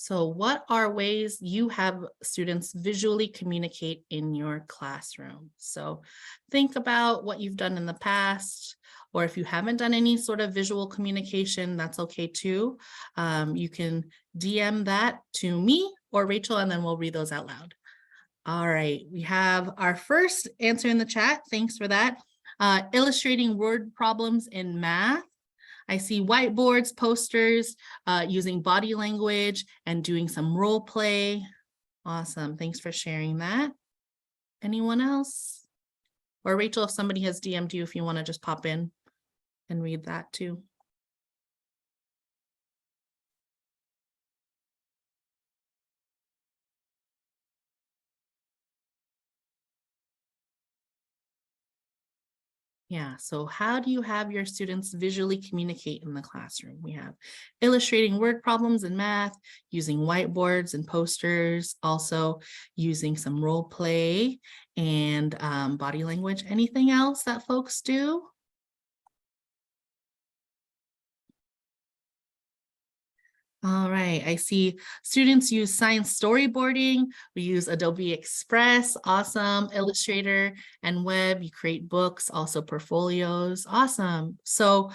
So what are ways you have students visually communicate in your classroom? So think about what you've done in the past, or if you haven't done any sort of visual communication, that's okay too. You can DM that to me or Rachel, and then we'll read those out loud. All right, we have our first answer in the chat. Thanks for that. Illustrating word problems in math. I see whiteboards, posters, using body language and doing some role play. Awesome. Thanks for sharing that. Anyone else? Or Rachel, if somebody has DM'd you, if you want to just pop in and read that too. Yeah, so how do you have your students visually communicate in the classroom? We have illustrating word problems in math, using whiteboards and posters, also using some role play and body language. Anything else that folks do? All right, I see students use science storyboarding. We use Adobe Express, awesome, Illustrator and web. You create books, also portfolios, awesome. So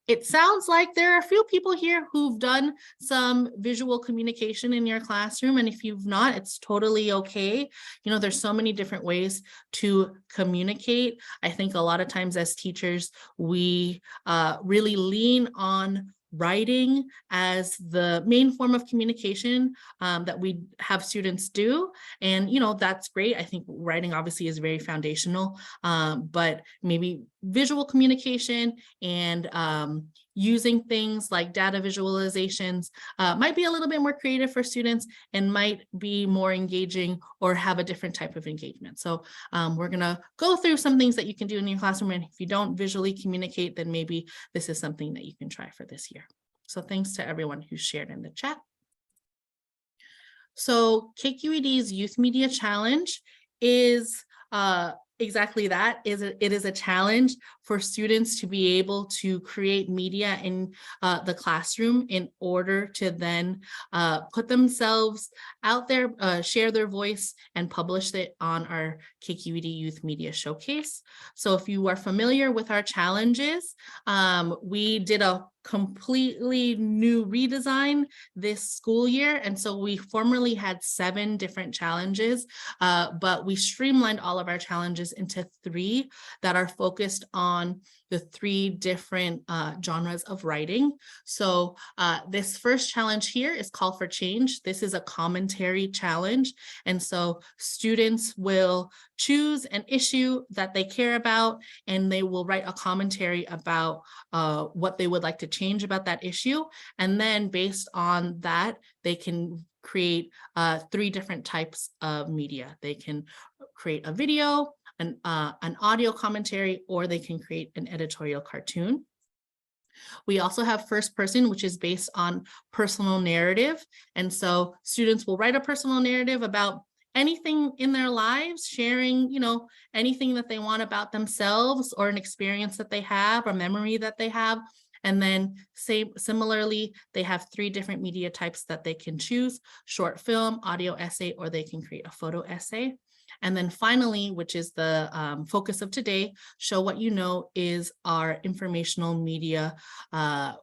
it sounds like there are a few people here who've done some visual communication in your classroom. And if you've not, it's totally okay. You know, there's so many different ways to communicate. I think a lot of times as teachers, we really lean on writing as the main form of communication that we have students do. And, you know, that's great. I think writing obviously is very foundational, but maybe visual communication and using things like data visualizations might be a little bit more creative for students and might be more engaging or have a different type of engagement. So we're gonna go through some things that you can do in your classroom. And if you don't visually communicate, then maybe this is something that you can try for this year. So thanks to everyone who shared in the chat. So KQED's Youth Media Challenge is exactly that. It is a challenge for students to be able to create media in the classroom in order to then put themselves out there, share their voice, and publish it on our KQED Youth Media Showcase. So if you are familiar with our challenges, we did a completely new redesign this school year. And so we formerly had 7 different challenges, but we streamlined all of our challenges into 3 that are focused on the 3 different genres of writing. So this first challenge here is Call for Change. This is a commentary challenge. And so students will choose an issue that they care about, and they will write a commentary about what they would like to change about that issue. And then based on that, they can create 3 different types of media. They can create a video, an audio commentary, or they can create an editorial cartoon. We also have first person, which is based on personal narrative. And so students will write a personal narrative about anything in their lives, sharing, you know, anything that they want about themselves or an experience that they have or memory that they have. And then similarly, they have 3 different media types that they can choose: short film, audio essay, or they can create a photo essay. And then finally, which is the focus of today, Show What You Know, is our informational media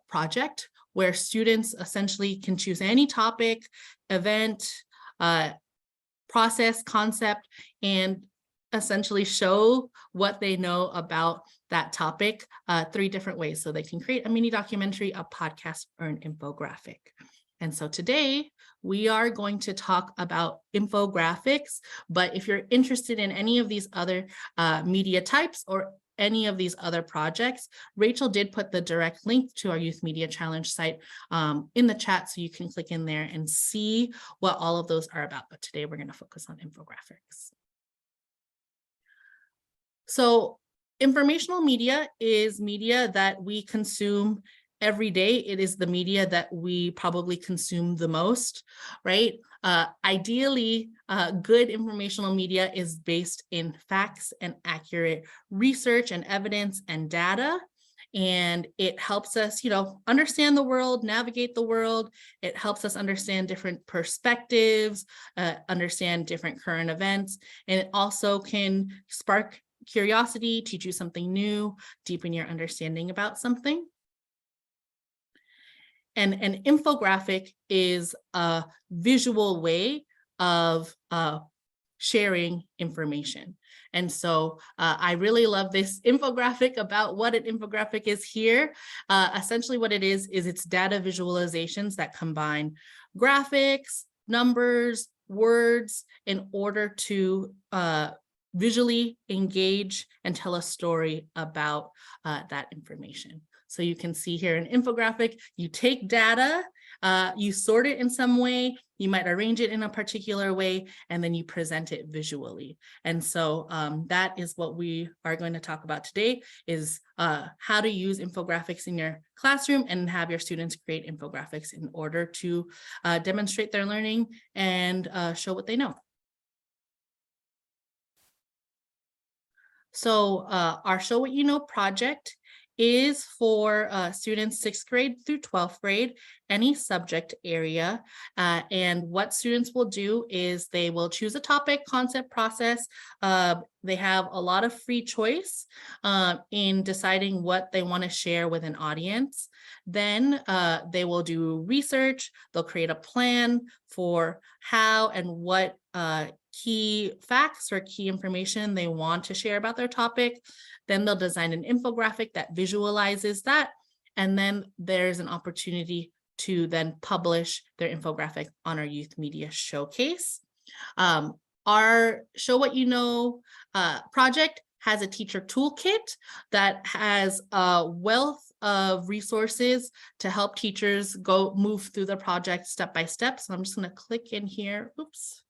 project, where students essentially can choose any topic, event, process, concept, and essentially show what they know about that topic 3 different ways. So they can create a mini documentary, a podcast, or an infographic. And so today we are going to talk about infographics, but if you're interested in any of these other media types or any of these other projects, Rachel did put the direct link to our Youth Media Challenge site in the chat, so you can click in there and see what all of those are about. But today we're going to focus on infographics. So informational media is media that we consume every day. It is the media that we probably consume the most, right? Ideally, good informational media is based in facts and accurate research and evidence and data. and it helps us, understand the world, navigate the world. It helps us understand different perspectives, understand different current events, and it also can spark curiosity, teach you something new, deepen your understanding about something. And an infographic is a visual way of sharing information. And so I really love this infographic about what an infographic is here. Essentially what it is it's data visualizations that combine graphics, numbers, words in order to visually engage and tell a story about that information. So you can see here an infographic, you take data, you sort it in some way, you might arrange it in a particular way, and then you present it visually. And so that is what we are going to talk about today, is how to use infographics in your classroom and have your students create infographics in order to demonstrate their learning and show what they know. So our Show What You Know project is for students 6th grade through 12th grade, any subject area. And what students will do is they will choose a topic, concept, process. They have a lot of free choice in deciding what they want to share with an audience. Then they will do research. They'll create a plan for how and what key facts or key information they want to share about their topic. Then they'll design an infographic that visualizes that. And then there's an opportunity to then publish their infographic on our youth media showcase. Our Show What You Know project has a teacher toolkit that has a wealth of resources to help teachers move through the project step by step. So I'm just going to click in here. Oops.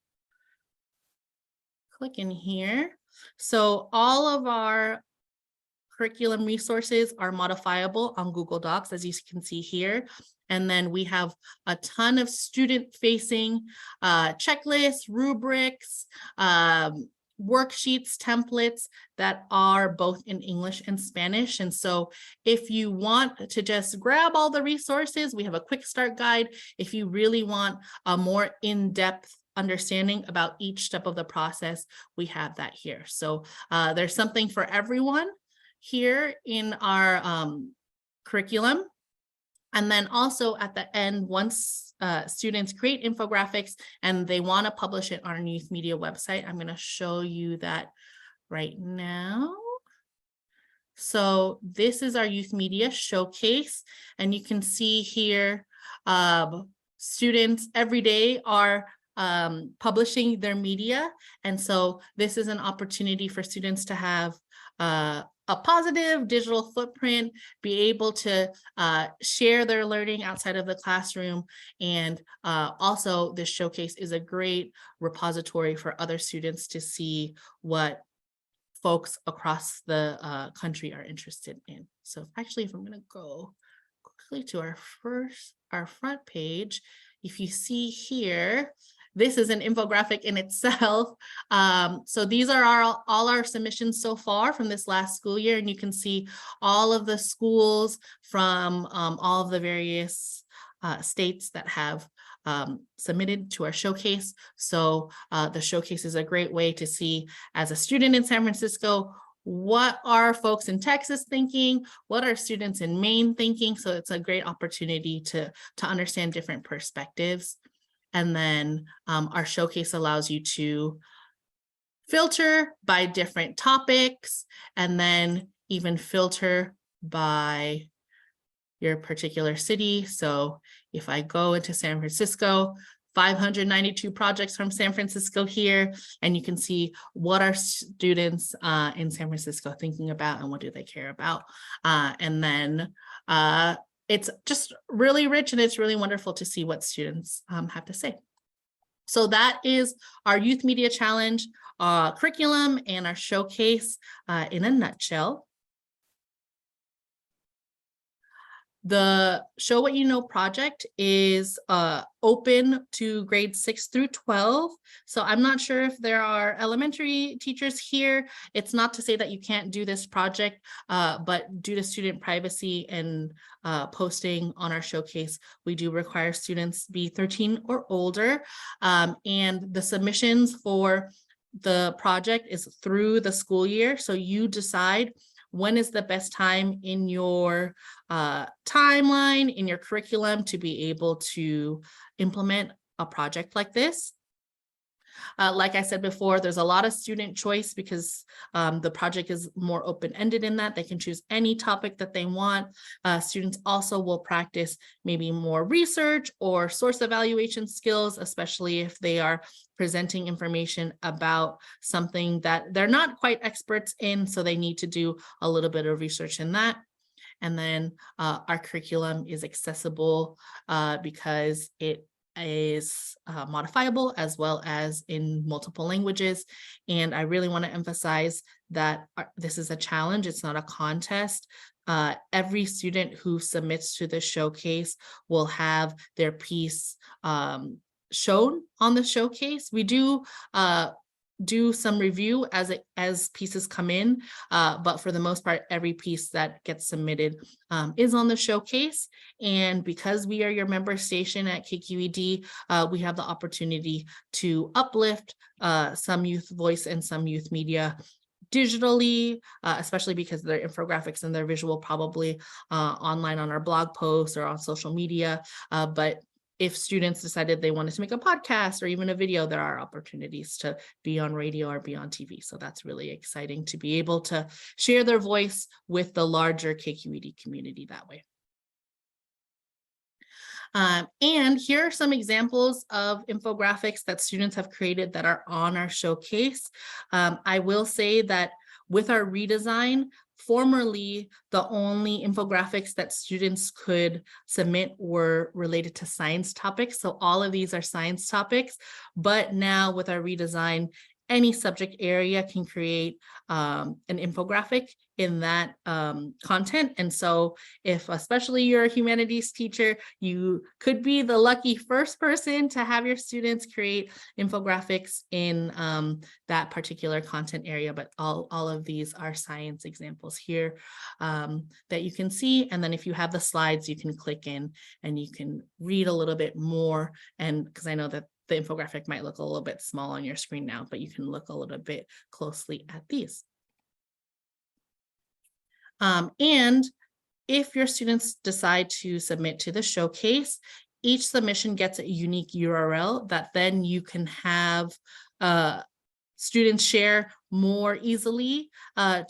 Click in here. So all of our curriculum resources are modifiable on Google Docs, as you can see here. And then we have a ton of student-facing checklists, rubrics, worksheets, templates that are both in English and Spanish. And so if you want to just grab all the resources, we have a quick start guide. If you really want a more in-depth understanding about each step of the process, we have that here. So there's something for everyone here in our curriculum. And then also at the end, once students create infographics and they want to publish it on our youth media website, I'm going to show you that right now. So this is our youth media showcase, and you can see here students every day are publishing their media. And so this is an opportunity for students to have a positive digital footprint, be able to share their learning outside of the classroom. And also this showcase is a great repository for other students to see what folks across the country are interested in. So actually, if I'm going to go quickly to our front page, if you see here, this is an infographic in itself. So these are all our submissions so far from this last school year, and you can see all of the schools from all of the various states that have submitted to our showcase. So the showcase is a great way to see, as a student in San Francisco, what are folks in Texas thinking? What are students in Maine thinking? So it's a great opportunity to understand different perspectives. And then our showcase allows you to filter by different topics, and then even filter by your particular city. So if I go into San Francisco, 592 projects from San Francisco here, and you can see what are students in San Francisco thinking about and what do they care about. And then it's just really rich, and it's really wonderful to see what students have to say. So that is our Youth Media Challenge curriculum and our showcase in a nutshell. The Show What You Know project is open to grades 6 through 12. So I'm not sure if there are elementary teachers here. It's not to say that you can't do this project, but due to student privacy and posting on our showcase, we do require students be 13 or older. And the submissions for the project is through the school year. So you decide when is the best time in your timeline, in your curriculum to be able to implement a project like this. Like I said before, there's a lot of student choice because the project is more open-ended in that they can choose any topic that they want. Students also will practice maybe more research or source evaluation skills, especially if they are presenting information about something that they're not quite experts in, so they need to do a little bit of research in that. And then our curriculum is accessible because it is modifiable as well as in multiple languages. And I really want to emphasize that this is a challenge. It's not a contest. Every student who submits to the showcase will have their piece shown on the showcase. We do some review as pieces come in, but for the most part, every piece that gets submitted is on the showcase. And because we are your member station at KQED, we have the opportunity to uplift some youth voice and some youth media digitally, especially because their infographics and their visual probably online on our blog posts or on social media. But if students decided they wanted to make a podcast or even a video, there are opportunities to be on radio or be on TV. So that's really exciting to be able to share their voice with the larger KQED community that way. And here are some examples of infographics that students have created that are on our showcase. I will say that with our redesign, formerly, the only infographics that students could submit were related to science topics. So all of these are science topics, but now with our redesign, any subject area can create an infographic in that content. And so if especially you're a humanities teacher, you could be the lucky first person to have your students create infographics in that particular content area. But all of these are science examples here that you can see. And then if you have the slides, you can click in and you can read a little bit more. And because I know that the infographic might look a little bit small on your screen now, but you can look a little bit closely at these. And if your students decide to submit to the showcase, each submission gets a unique URL that then you can have students share more easily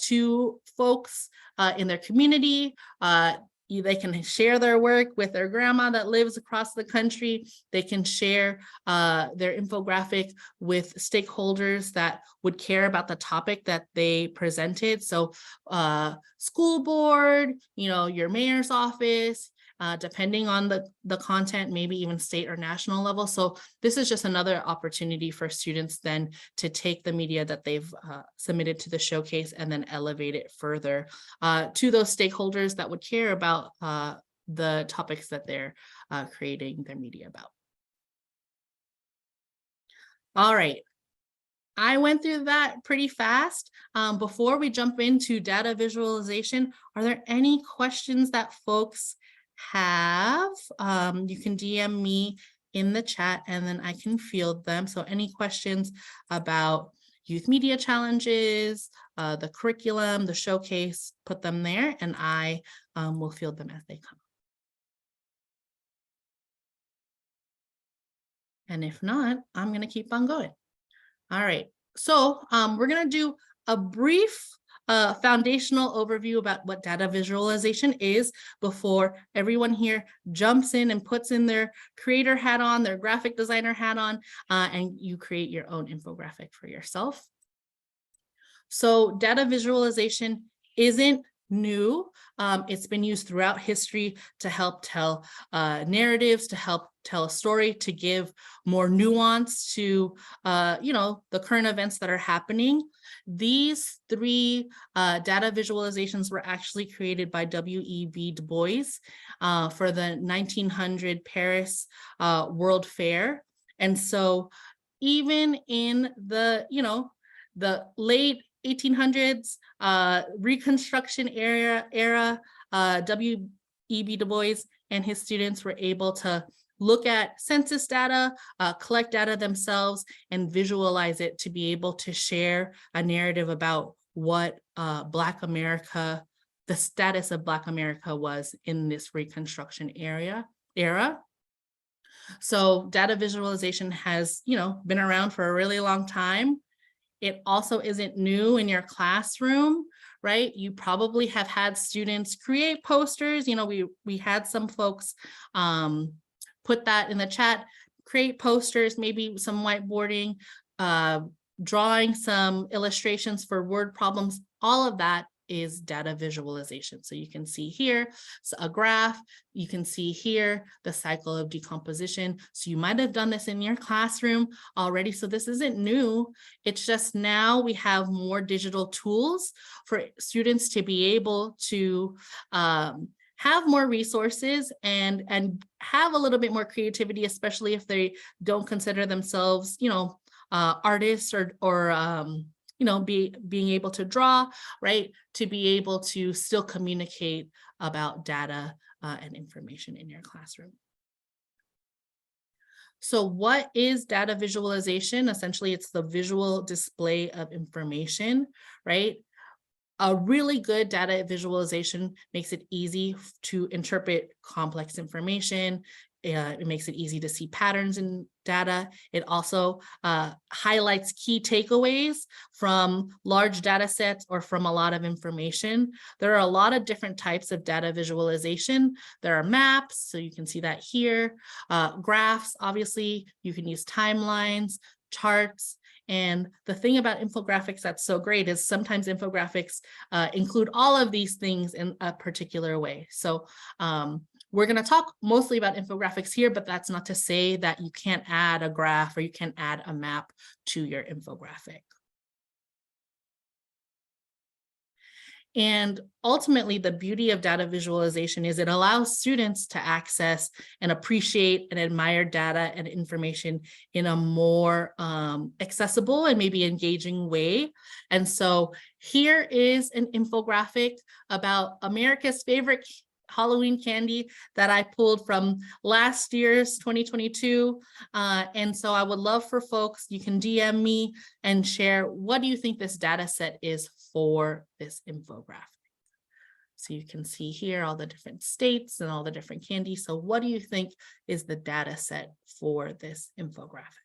to folks in their community. They can share their work with their grandma that lives across the country. They can share their infographic with stakeholders that would care about the topic that they presented. So school board, your mayor's office, depending on the content, maybe even state or national level. So this is just another opportunity for students then to take the media that they've submitted to the showcase and then elevate it further to those stakeholders that would care about the topics that they're creating their media about. All right. I went through that pretty fast. Before we jump into data visualization, are there any questions that folks have? You can DM me in the chat and then I can field them. So any questions about youth media challenges, the curriculum, the showcase, put them there and I will field them as they come. And if not, I'm going to keep on going. All right, so we're going to do a brief foundational overview about what data visualization is before everyone here jumps in and puts in their creator hat on, their graphic designer hat on, and you create your own infographic for yourself. So data visualization isn't new. It's been used throughout history to help tell narratives, to help tell a story, to give more nuance to the current events that are happening. These three data visualizations were actually created by W.E.B. Du Bois for the 1900 Paris World Fair. And so even in the late 1800s, Reconstruction era, W.E.B. Du Bois and his students were able to look at census data, collect data themselves, and visualize it to be able to share a narrative about what Black America, the status of Black America was in this Reconstruction era. So data visualization has, been around for a really long time. It also isn't new in your classroom, right? You probably have had students create posters. We had some folks put that in the chat, create posters, maybe some whiteboarding, drawing some illustrations for word problems. All of that is data visualization. So you can see here a graph, you can see here the cycle of decomposition. So you might have done this in your classroom already. So this isn't new. It's just now we have more digital tools for students to be able to have more resources and have a little bit more creativity, especially if they don't consider themselves, artists or being able to draw, right? To be able to still communicate about data and information in your classroom. So what is data visualization? Essentially, it's the visual display of information, right? A really good data visualization makes it easy to interpret complex information. It makes it easy to see patterns in data. It also highlights key takeaways from large data sets or from a lot of information. There are a lot of different types of data visualization. There are maps, so you can see that here. Graphs, obviously, you can use timelines, charts. And the thing about infographics that's so great is sometimes infographics include all of these things in a particular way. So we're going to talk mostly about infographics here, but that's not to say that you can't add a graph or you can add a map to your infographic. And ultimately, the beauty of data visualization is it allows students to access and appreciate and admire data and information in a more accessible and maybe engaging way. And so here is an infographic about America's favorite Halloween candy that I pulled from last year's 2022. And so I would love for folks, you can DM me and share, what do you think this data set is for this infographic? So you can see here all the different states and all the different candies. So what do you think is the data set for this infographic?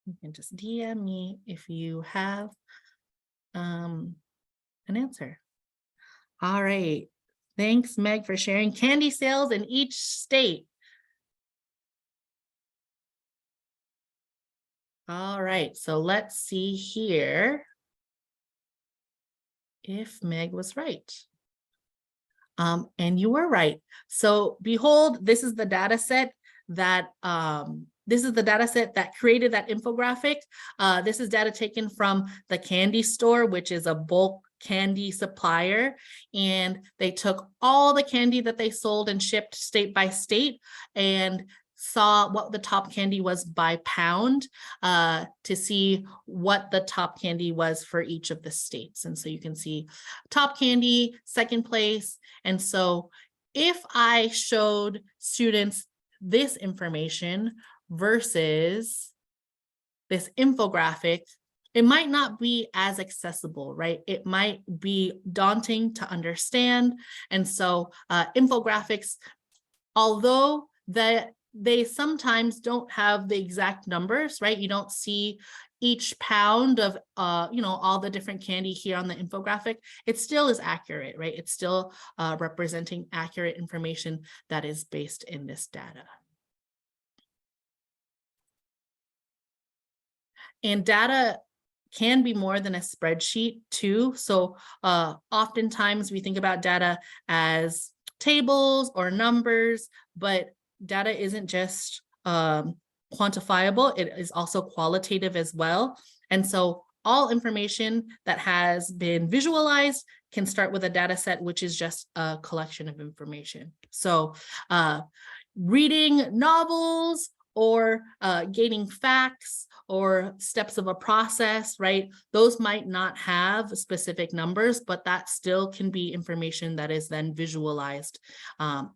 You can just DM me if you have an answer. All right. Thanks, Meg, for sharing candy sales in each state. All right, so let's see here if Meg was right. And you were right. So behold, this is the data set that created that infographic. This is data taken from the candy store, which is a bulk candy supplier. And they took all the candy that they sold and shipped state by state and saw what the top candy was by pound to see what the top candy was for each of the states. And so you can see top candy, second place. And so if I showed students this information versus this infographic, it might not be as accessible, right? It might be daunting to understand. And so infographics, although they sometimes don't have the exact numbers, right? You don't see each pound of, all the different candy here on the infographic, it still is accurate, right? It's still representing accurate information that is based in this data. And data can be more than a spreadsheet too. So oftentimes we think about data as tables or numbers, but data isn't just quantifiable, it is also qualitative as well. And so all information that has been visualized can start with a data set, which is just a collection of information. So reading novels or gaining facts or steps of a process, right? Those might not have specific numbers, but that still can be information that is then visualized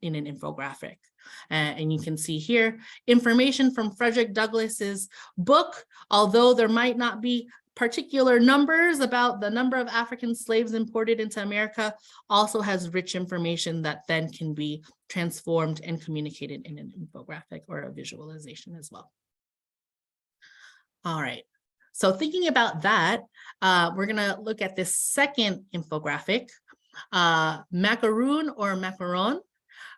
in an infographic. And you can see here, information from Frederick Douglass's book, although there might not be particular numbers about the number of African slaves imported into America, also has rich information that then can be transformed and communicated in an infographic or a visualization as well. All right, so thinking about that, we're gonna look at this second infographic, macaroon or macaron,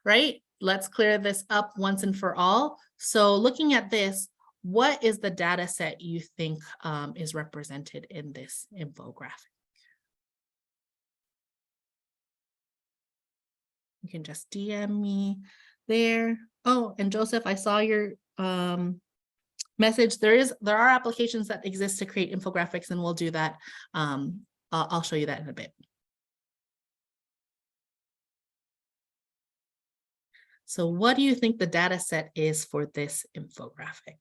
right? Let's clear this up once and for all. So looking at this, what is the data set you think is represented in this infographic? You can just DM me there. Oh, and Joseph, I saw your message. There are applications that exist to create infographics, and we'll do that. I'll show you that in a bit. So what do you think the data set is for this infographic?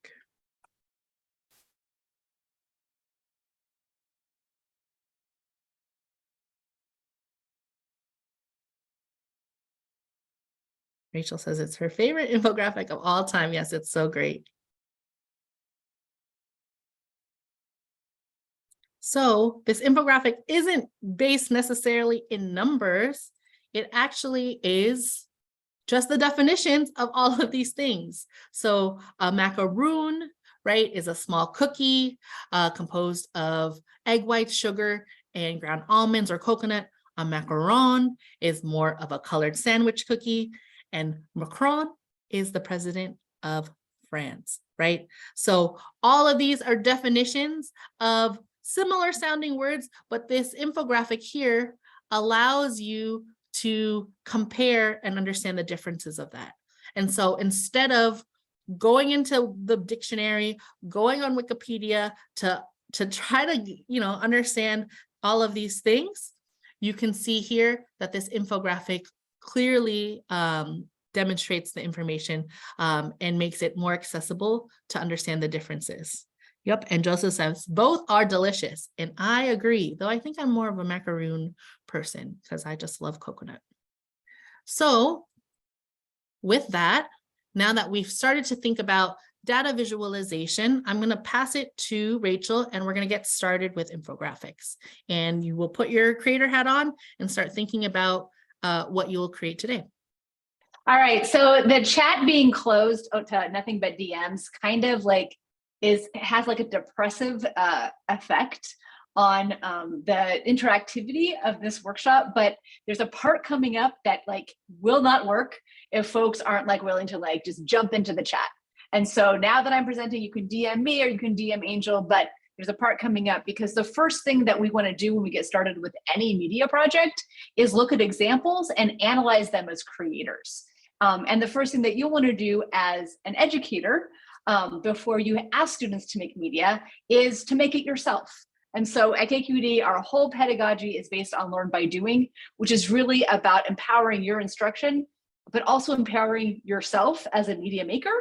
Rachel says it's her favorite infographic of all time. Yes, it's so great. So this infographic isn't based necessarily in numbers. It actually is just the definitions of all of these things. So a macaroon, right, is a small cookie composed of egg whites, sugar, and ground almonds or coconut. A macaron is more of a colored sandwich cookie, and Macron is the president of France, right? So all of these are definitions of similar sounding words, but this infographic here allows you to compare and understand the differences of that. And so instead of going into the dictionary, going on Wikipedia to try to understand all of these things, you can see here that this infographic clearly demonstrates the information and makes it more accessible to understand the differences. Yep, and Joseph says both are delicious, and I agree, though I think I'm more of a macaroon person because I just love coconut. So with that, now that we've started to think about data visualization, I'm going to pass it to Rachel, and we're going to get started with infographics. And you will put your creator hat on and start thinking about what you will create today. All right, so the chat being closed to nothing but DMs kind of like has like a depressive effect on the interactivity of this workshop, but there's a part coming up that like will not work if folks aren't like willing to like just jump into the chat. And so now that I'm presenting, you can DM me or you can DM Angel, but there's a part coming up because the first thing that we want to do when we get started with any media project is look at examples and analyze them as creators. And the first thing that you'll want to do as an educator before you ask students to make media is to make it yourself. And so at KQED, our whole pedagogy is based on learn by doing, which is really about empowering your instruction, but also empowering yourself as a media maker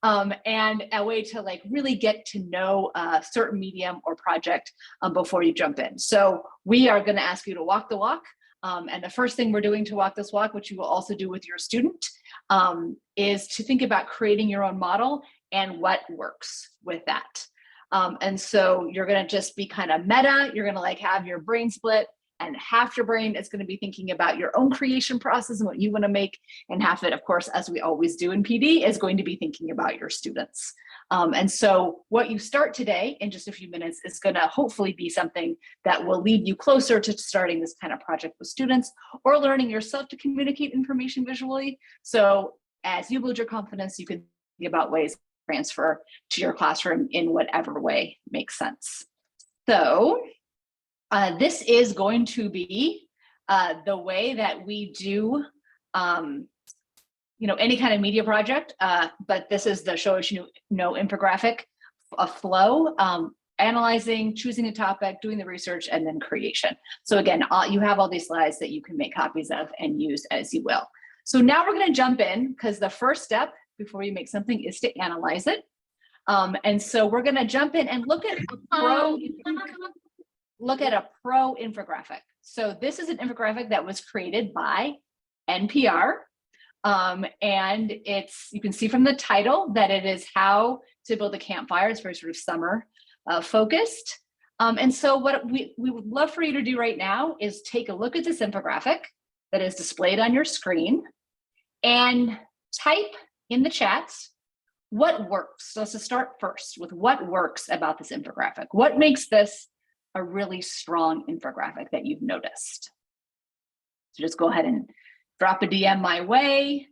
and a way to like really get to know a certain medium or project before you jump in. So we are going to ask you to walk the walk. And the first thing we're doing to walk this walk, which you will also do with your student, is to think about creating your own model and what works with that. And so you're going to just be kind of meta. You're going to like have your brain split and half your brain is going to be thinking about your own creation process and what you want to make, and half it, of course, as we always do in PD, is going to be thinking about your students. And so what you start today in just a few minutes is going to hopefully be something that will lead you closer to starting this kind of project with students, or learning yourself to communicate information visually. So as you build your confidence, you can think about ways to transfer to your classroom in whatever way makes sense. So this is going to be the way that we do any kind of media project, but this is the show as you know infographic, a flow, analyzing, choosing a topic, doing the research, and then creation. So again, you have all these slides that you can make copies of and use as you will. So now we're going to jump in, because the first step before you make something is to analyze it. And so we're going to jump in and look at a pro infographic. So this is an infographic that was created by NPR. And you can see from the title that it is how to build a campfire. It's very sort of summer focused. And so what we would love for you to do right now is take a look at this infographic that is displayed on your screen and type in the chats what works. So let's start first with what works about this infographic. What makes this a really strong infographic that you've noticed? So just go ahead and drop a DM my way.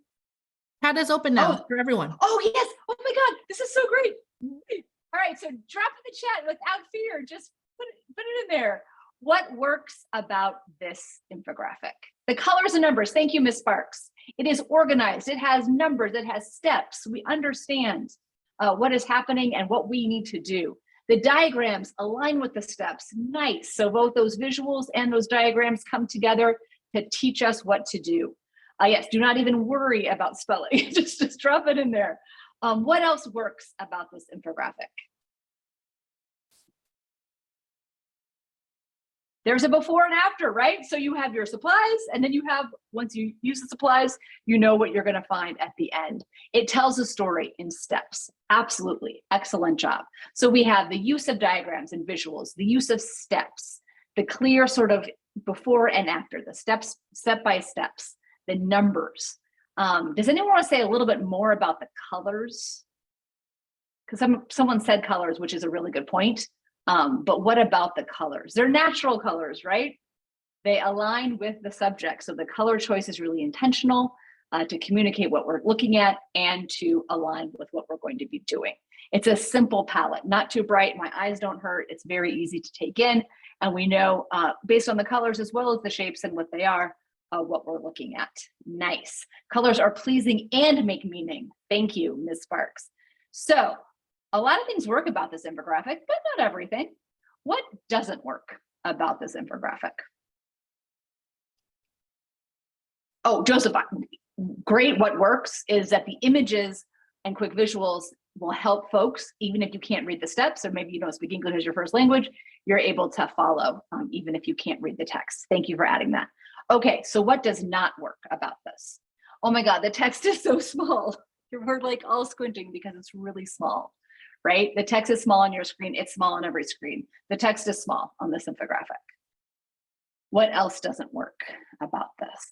Chat is open now for everyone. Oh yes, oh my God, this is so great. All right, so drop in the chat without fear, just put it in there. What works about this infographic? The colors and numbers, thank you, Ms. Sparks. It is organized, it has numbers, it has steps. We understand what is happening and what we need to do. The diagrams align with the steps, nice. So both those visuals and those diagrams come together to teach us what to do. Yes, do not even worry about spelling, just drop it in there. What else works about this infographic? There's a before and after, right? So you have your supplies, and then you have, once you use the supplies, you know what you're gonna find at the end. It tells a story in steps. Absolutely, excellent job. So we have the use of diagrams and visuals, the use of steps, the clear sort of before and after, the steps, step by steps, the numbers. Does anyone want to say a little bit more about the colors? Because someone said colors, which is a really good point. But what about the colors? They're natural colors, right? They align with the subject. So the color choice is really intentional to communicate what we're looking at and to align with what we're going to be doing. It's a simple palette, not too bright. My eyes don't hurt. It's very easy to take in. And we know based on the colors as well as the shapes and what they are, what we're looking at. Nice. Colors are pleasing and make meaning. Thank you, Ms. Sparks. So a lot of things work about this infographic, but not everything. What doesn't work about this infographic? Oh, Joseph, great. What works is that the images and quick visuals will help folks, even if you can't read the steps, or maybe you don't speak English as your first language, you're able to follow, even if you can't read the text. Thank you for adding that. Okay, so what does not work about this? Oh my God, the text is so small. You're like all squinting because it's really small, right? The text is small on your screen. It's small on every screen. The text is small on this infographic. What else doesn't work about this?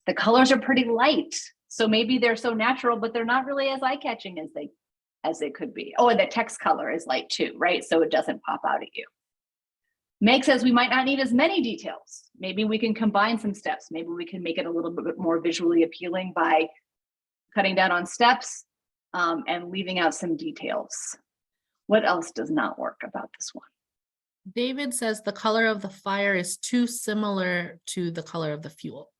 The colors are pretty light. So maybe they're so natural, but they're not really as eye-catching as they could be. Oh, and the text color is light too, right? So it doesn't pop out at you. Meg says we might not need as many details. Maybe we can combine some steps. Maybe we can make it a little bit more visually appealing by cutting down on steps and leaving out some details. What else does not work about this one? David says the color of the fire is too similar to the color of the fuel.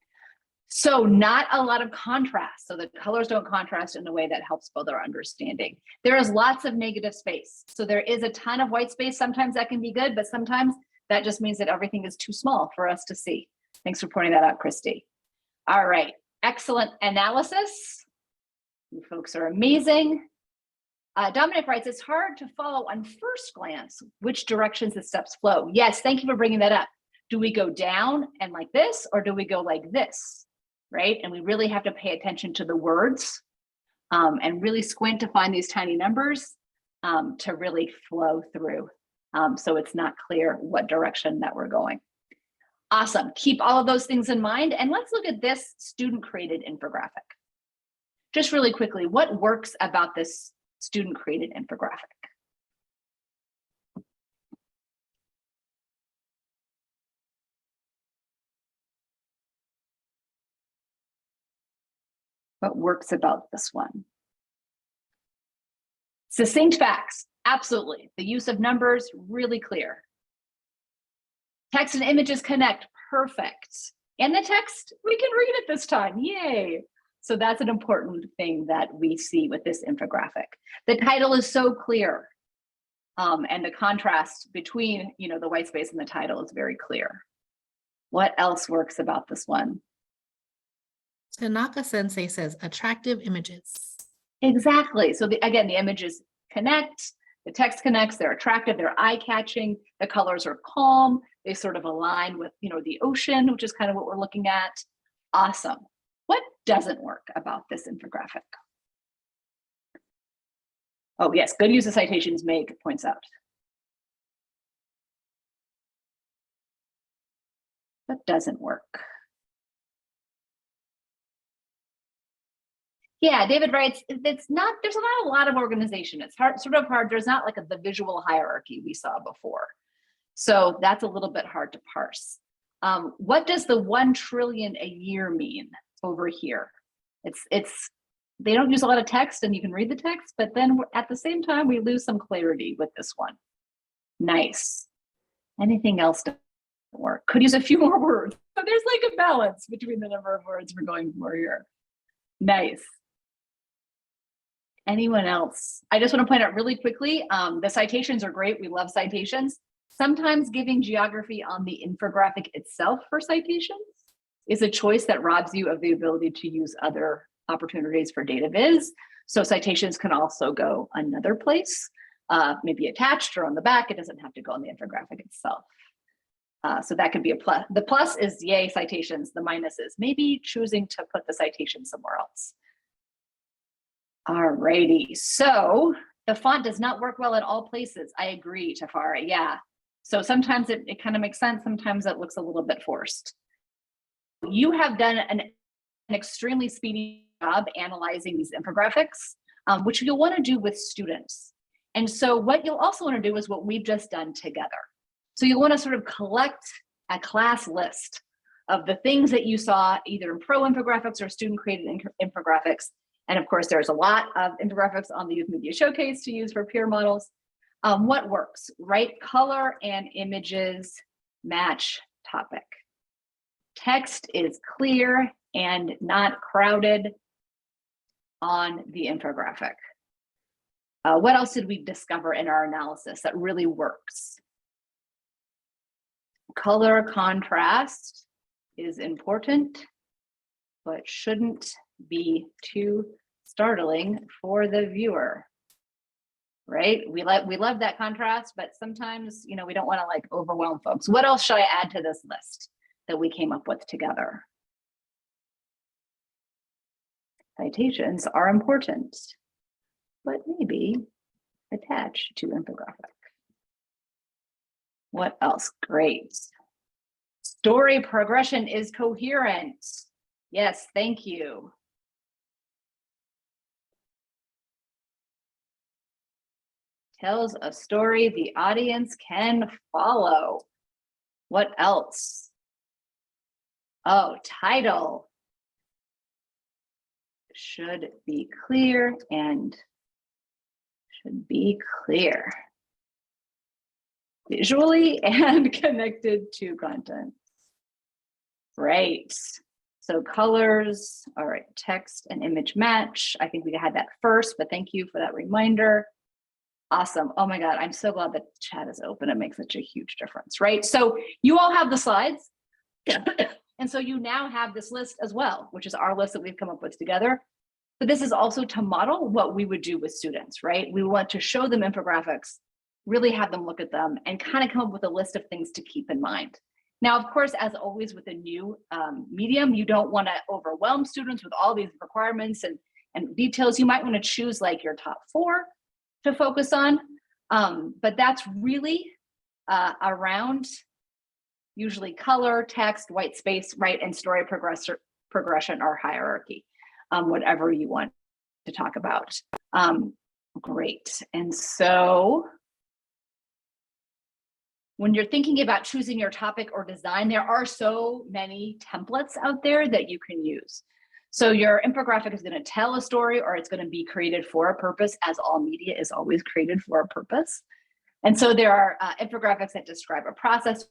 So not a lot of contrast. So the colors don't contrast in a way that helps build our understanding. There is lots of negative space. So there is a ton of white space. Sometimes that can be good, but sometimes that just means that everything is too small for us to see. Thanks for pointing that out, Christy. All right, excellent analysis. You folks are amazing. Dominic writes, it's hard to follow on first glance which directions the steps flow. Yes, thank you for bringing that up. Do we go down and like this, or do we go like this, right? And we really have to pay attention to the words and really squint to find these tiny numbers to really flow through So it's not clear what direction that we're going. Awesome. Keep all of those things in mind. And let's look at this student-created infographic. Just really quickly, what works about this student-created infographic? What works about this one? Succinct facts, absolutely. The use of numbers, really clear. Text and images connect, perfect. And the text, we can read it this time, yay. So that's an important thing that we see with this infographic. The title is so clear. And the contrast between, the white space and the title is very clear. What else works about this one? Tanaka Sensei says attractive images. Exactly. So again, the images connect, the text connects, they're attractive, they're eye-catching, the colors are calm, they sort of align with, the ocean, which is kind of what we're looking at. Awesome. What doesn't work about this infographic? Oh yes, good use of citations, Meg points out. What doesn't work? Yeah, David writes, there's not a lot of organization. It's sort of hard. There's not like the visual hierarchy we saw before. So that's a little bit hard to parse. What does the 1 trillion a year mean over here? They don't use a lot of text and you can read the text, but then at the same time, we lose some clarity with this one. Nice. Anything else to work? Could use a few more words, but there's like a balance between the number of words we're going for here. Nice. Anyone else? I just want to point out really quickly, the citations are great. We love citations. Sometimes giving geography on the infographic itself for citations is a choice that robs you of the ability to use other opportunities for data viz. So citations can also go another place, maybe attached or on the back. It doesn't have to go on the infographic itself. So that could be a plus. The plus is yay, citations. The minus is maybe choosing to put the citation somewhere else. Alrighty, so the font does not work well at all places. I agree, Tafara, yeah. So sometimes it kind of makes sense. Sometimes it looks a little bit forced. You have done an extremely speedy job analyzing these infographics, which you'll want to do with students. And so what you'll also want to do is what we've just done together. So you'll want to sort of collect a class list of the things that you saw either in pro infographics or student created infographics. And of course, there's a lot of infographics on the Youth Media Showcase to use for peer models. What works, right? Color and images match topic. Text is clear and not crowded on the infographic. What else did we discover in our analysis that really works? Color contrast is important, but shouldn't be too startling for the viewer, right? We love that contrast, but sometimes, we don't want to like overwhelm folks. What else should I add to this list that we came up with together? Citations are important, but maybe attached to infographic. What else? Great. Story progression is coherent. Yes, thank you. Tells a story the audience can follow. What else? Oh, title should be clear and should be clear visually and connected to content. Right. So colors, all right, text and image match. I think we had that first, but thank you for that reminder. Awesome. Oh my God, I'm so glad that chat is open. It makes such a huge difference, right? So you all have the slides. And so you now have this list as well, which is our list that we've come up with together. But this is also to model what we would do with students, right? We want to show them infographics, really have them look at them and kind of come up with a list of things to keep in mind. Now, of course, as always with a new medium, you don't want to overwhelm students with all these requirements and details. You might want to choose like your top 4 to focus on, but that's really around usually color, text, white space, right, and story progression or hierarchy, whatever you want to talk about. Great. And so when you're thinking about choosing your topic or design, there are so many templates out there that you can use. So your infographic is going to tell a story, or it's going to be created for a purpose, as all media is always created for a purpose. And so there are infographics that describe a process,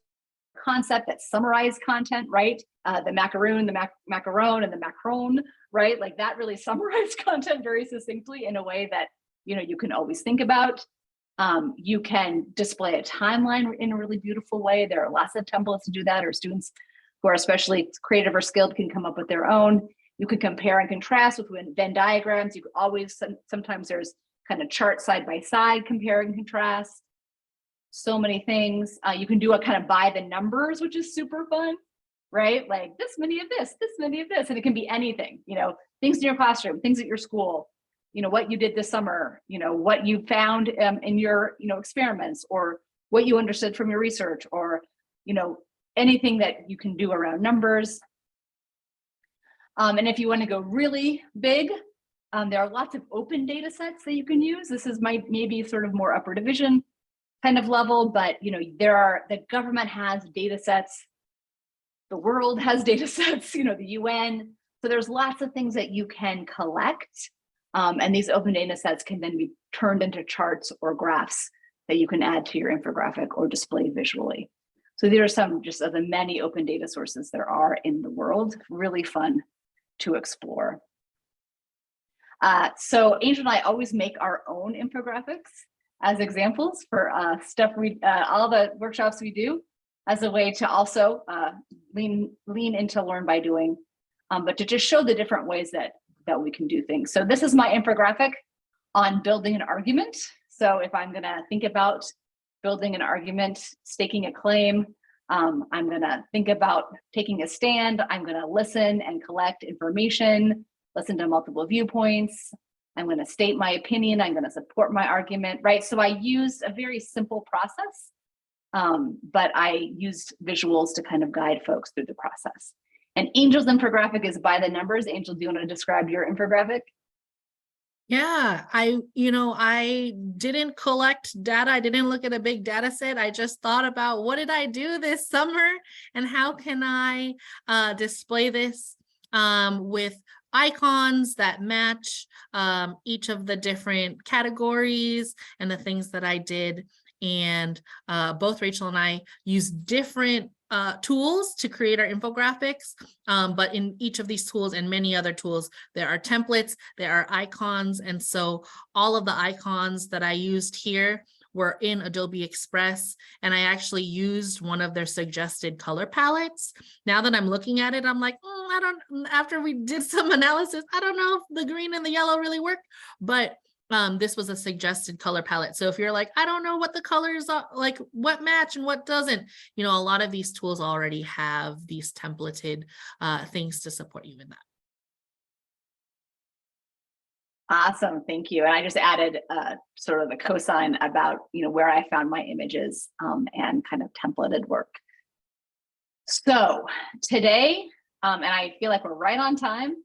concept, that summarize content, right? The macaroon, the macaron, and the macron, right? Like that really summarize content very succinctly in a way that, you know, you can always think about. You can display a timeline in a really beautiful way. There are lots of templates to do that, or students who are especially creative or skilled can come up with their own. You can compare and contrast with Venn diagrams. You can always, sometimes there's kind of chart side by side, compare and contrast. So many things. You can do a kind of by the numbers, which is super fun, right? Like this many of this many of this, and it can be anything, you know, things in your classroom, things at your school, you know, what you did this summer, you know, what you found in your, you know, experiments, or what you understood from your research, or, you know, anything that you can do around numbers. And if you want to go really big, there are lots of open data sets that you can use. This is maybe sort of more upper division kind of level, but you know, the government has data sets, the world has data sets, you know, the UN. So there's lots of things that you can collect. And these open data sets can then be turned into charts or graphs that you can add to your infographic or display visually. So these are some just of the many open data sources there are in the world. Really fun to explore. So Angel and I always make our own infographics as examples for stuff all the workshops we do, as a way to also lean into learn by doing, but to just show the different ways that we can do things. So this is my infographic on building an argument. So if I'm going to think about building an argument, staking a claim, I'm going to think about taking a stand. I'm going to listen and collect information, listen to multiple viewpoints. I'm going to state my opinion. I'm going to support my argument, right? So I used a very simple process, but I used visuals to kind of guide folks through the process. And Angel's infographic is by the numbers. Angel, do you want to describe your infographic? Yeah, I didn't collect data. I didn't look at a big data set. I just thought about, what did I do this summer and how can I display this with icons that match each of the different categories and the things that I did. And both Rachel and I use different tools to create our infographics, but in each of these tools and many other tools, there are templates, there are icons, and so all of the icons that I used here were in Adobe Express, and I actually used one of their suggested color palettes. Now that I'm looking at it, I'm like, after we did some analysis, I don't know if the green and the yellow really work, but this was a suggested color palette. So if you're like, I don't know what the colors are, like what match and what doesn't, you know, a lot of these tools already have these templated things to support you in that. Awesome, thank you. And I just added sort of a cosign about, you know, where I found my images and kind of templated work. So today, and I feel like we're right on time,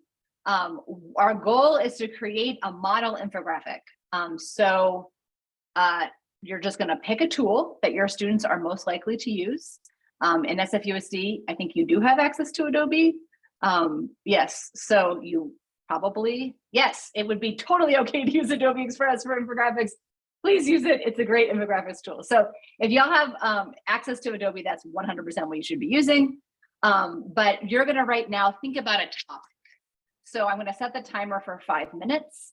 our goal is to create a model infographic. So you're just going to pick a tool that your students are most likely to use. In SFUSD, I think you do have access to Adobe. Yes, so you probably, yes, it would be totally okay to use Adobe Express for infographics. Please use it. It's a great infographics tool. So if y'all have access to Adobe, that's 100% what you should be using. But you're going to right now think about a topic. So I'm going to set the timer for 5 minutes.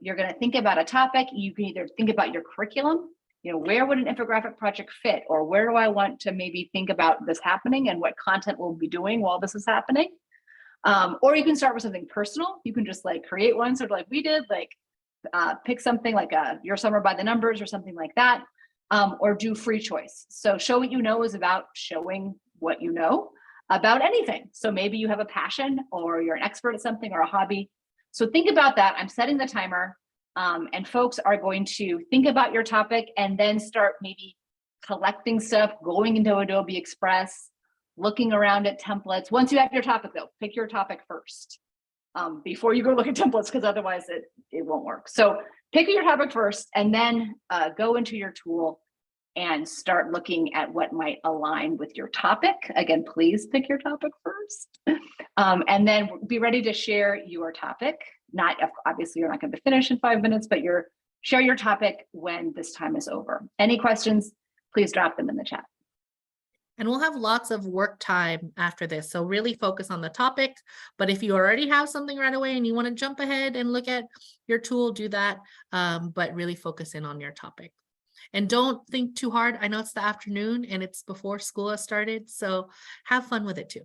You're going to think about a topic. You can either think about your curriculum, you know, where would an infographic project fit, or where do I want to maybe think about this happening and what content we'll be doing while this is happening. Or you can start with something personal. You can just like create one sort of like we did, like pick something like your summer by the numbers or something like that, or do free choice. So show what you know is about showing what you know about anything. So maybe you have a passion or you're an expert at something or a hobby. So think about that. I'm setting the timer and folks are going to think about your topic and then start maybe collecting stuff, going into Adobe Express, looking around at templates. Once you have your topic though, pick your topic first before you go look at templates, because otherwise it won't work. So pick your topic first and then go into your tool and start looking at what might align with your topic. Again, please pick your topic first. And then be ready to share your topic. Not, obviously you're not going to finish in 5 minutes, but share your topic when this time is over. Any questions, please drop them in the chat. And we'll have lots of work time after this. So really focus on the topic. But if you already have something right away and you want to jump ahead and look at your tool, do that. But really focus in on your topic. And don't think too hard. I know it's the afternoon and it's before school has started. So have fun with it too.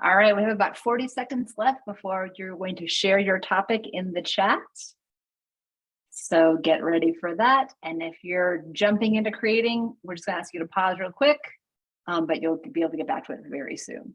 All right, we have about 40 seconds left before you're going to share your topic in the chat. So get ready for that. And if you're jumping into creating, we're just gonna ask you to pause real quick, but you'll be able to get back to it very soon.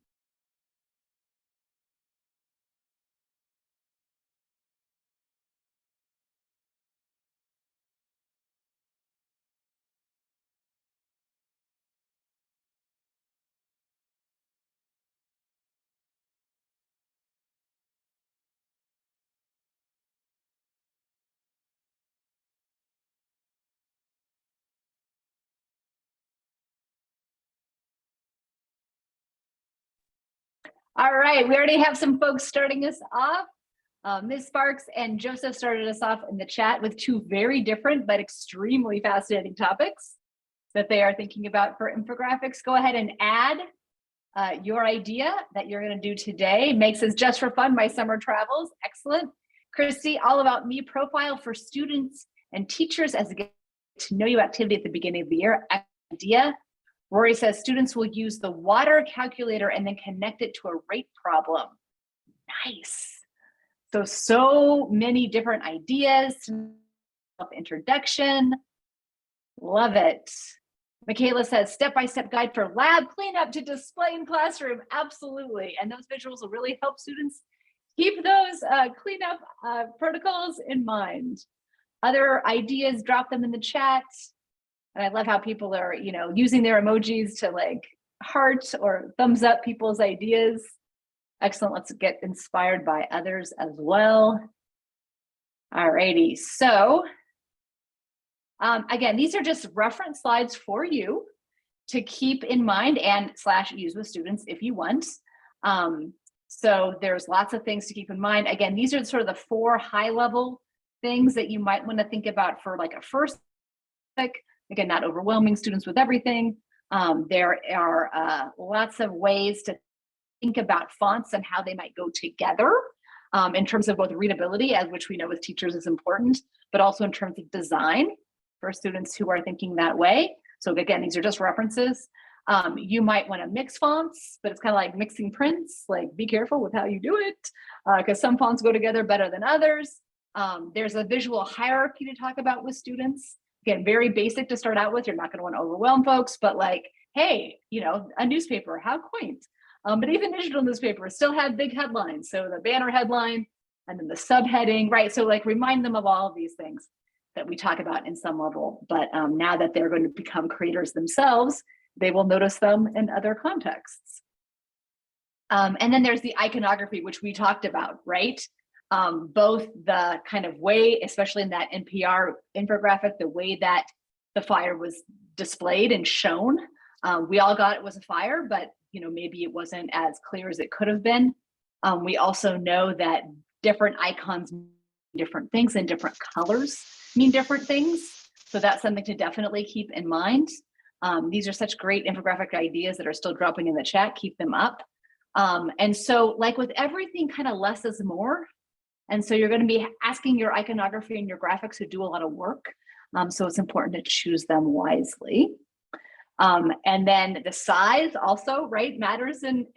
All right, we already have some folks starting us off. Ms. Sparks and Joseph started us off in the chat with two very different but extremely fascinating topics that they are thinking about for infographics. Go ahead and add your idea that you're going to do today. Makes us just for fun, my summer travels. Excellent. Christy, all about me profile for students and teachers as a get to know you activity at the beginning of the year. Idea. Rory says students will use the water calculator and then connect it to a rate problem. Nice. So many different ideas. Introduction. Love it. Michaela says step-by-step guide for lab cleanup to display in classroom. Absolutely. And those visuals will really help students keep those cleanup protocols in mind. Other ideas, drop them in the chat. And I love how people are, you know, using their emojis to like heart or thumbs up people's ideas. Excellent. Let's get inspired by others as well. All righty. So again, these are just reference slides for you to keep in mind and / use with students if you want. So there's lots of things to keep in mind. Again, these are sort of the 4 high-level things that you might want to think about for like a first topic. Again, not overwhelming students with everything. There are lots of ways to think about fonts and how they might go together in terms of both readability, as which we know with teachers is important, but also in terms of design for students who are thinking that way. So again, these are just references. You might want to mix fonts, but it's kind of like mixing prints. Like, be careful with how you do it, because some fonts go together better than others. There's a visual hierarchy to talk about with students. Again, very basic to start out with. You're not going to want to overwhelm folks, but like, hey, you know, a newspaper, how quaint. But even digital newspapers still have big headlines. So the banner headline and then the subheading, right? So like remind them of all of these things that we talk about in some level. But now that they're going to become creators themselves, they will notice them in other contexts. And then there's the iconography, which we talked about, right? Both the kind of way, especially in that NPR infographic, the way that the fire was displayed and shown. We all got it was a fire, but you know, maybe it wasn't as clear as it could have been. We also know that different icons mean different things and different colors mean different things. So that's something to definitely keep in mind. These are such great infographic ideas that are still dropping in the chat. Keep them up. And so like with everything, kind of less is more. And so you're going to be asking your iconography and your graphics to do a lot of work. So it's important to choose them wisely. And then the size also, right, matters in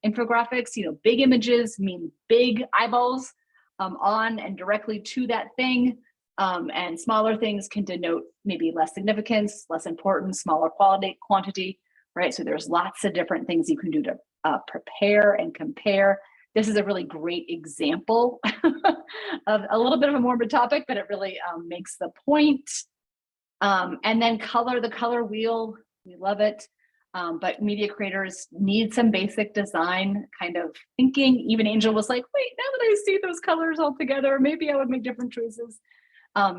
infographics. You know, big images mean big eyeballs on and directly to that thing. And smaller things can denote maybe less significance, less importance, smaller quantity, right? So there's lots of different things you can do to prepare and compare. This is a really great example of a little bit of a morbid topic, but it really makes the point. And then color, the color wheel, we love it. But media creators need some basic design kind of thinking. Even Angel was like, wait, now that I see those colors all together, maybe I would make different choices.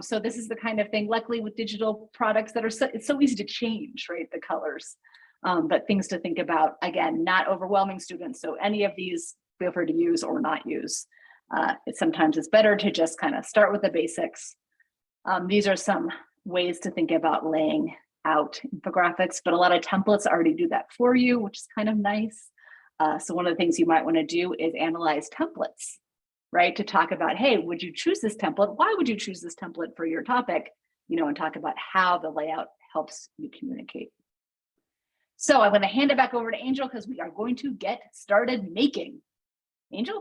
So this is the kind of thing, luckily with digital products that are it's so easy to change, right, the colors. But things to think about, again, not overwhelming students. So any of these, feel free to use or not use. Sometimes it's better to just kind of start with the basics. These are some ways to think about laying out infographics, but a lot of templates already do that for you, which is kind of nice. So one of the things you might want to do is analyze templates, right? To talk about, hey, would you choose this template? Why would you choose this template for your topic? You know, and talk about how the layout helps you communicate. So I'm going to hand it back over to Angel because we are going to get started making. Angel?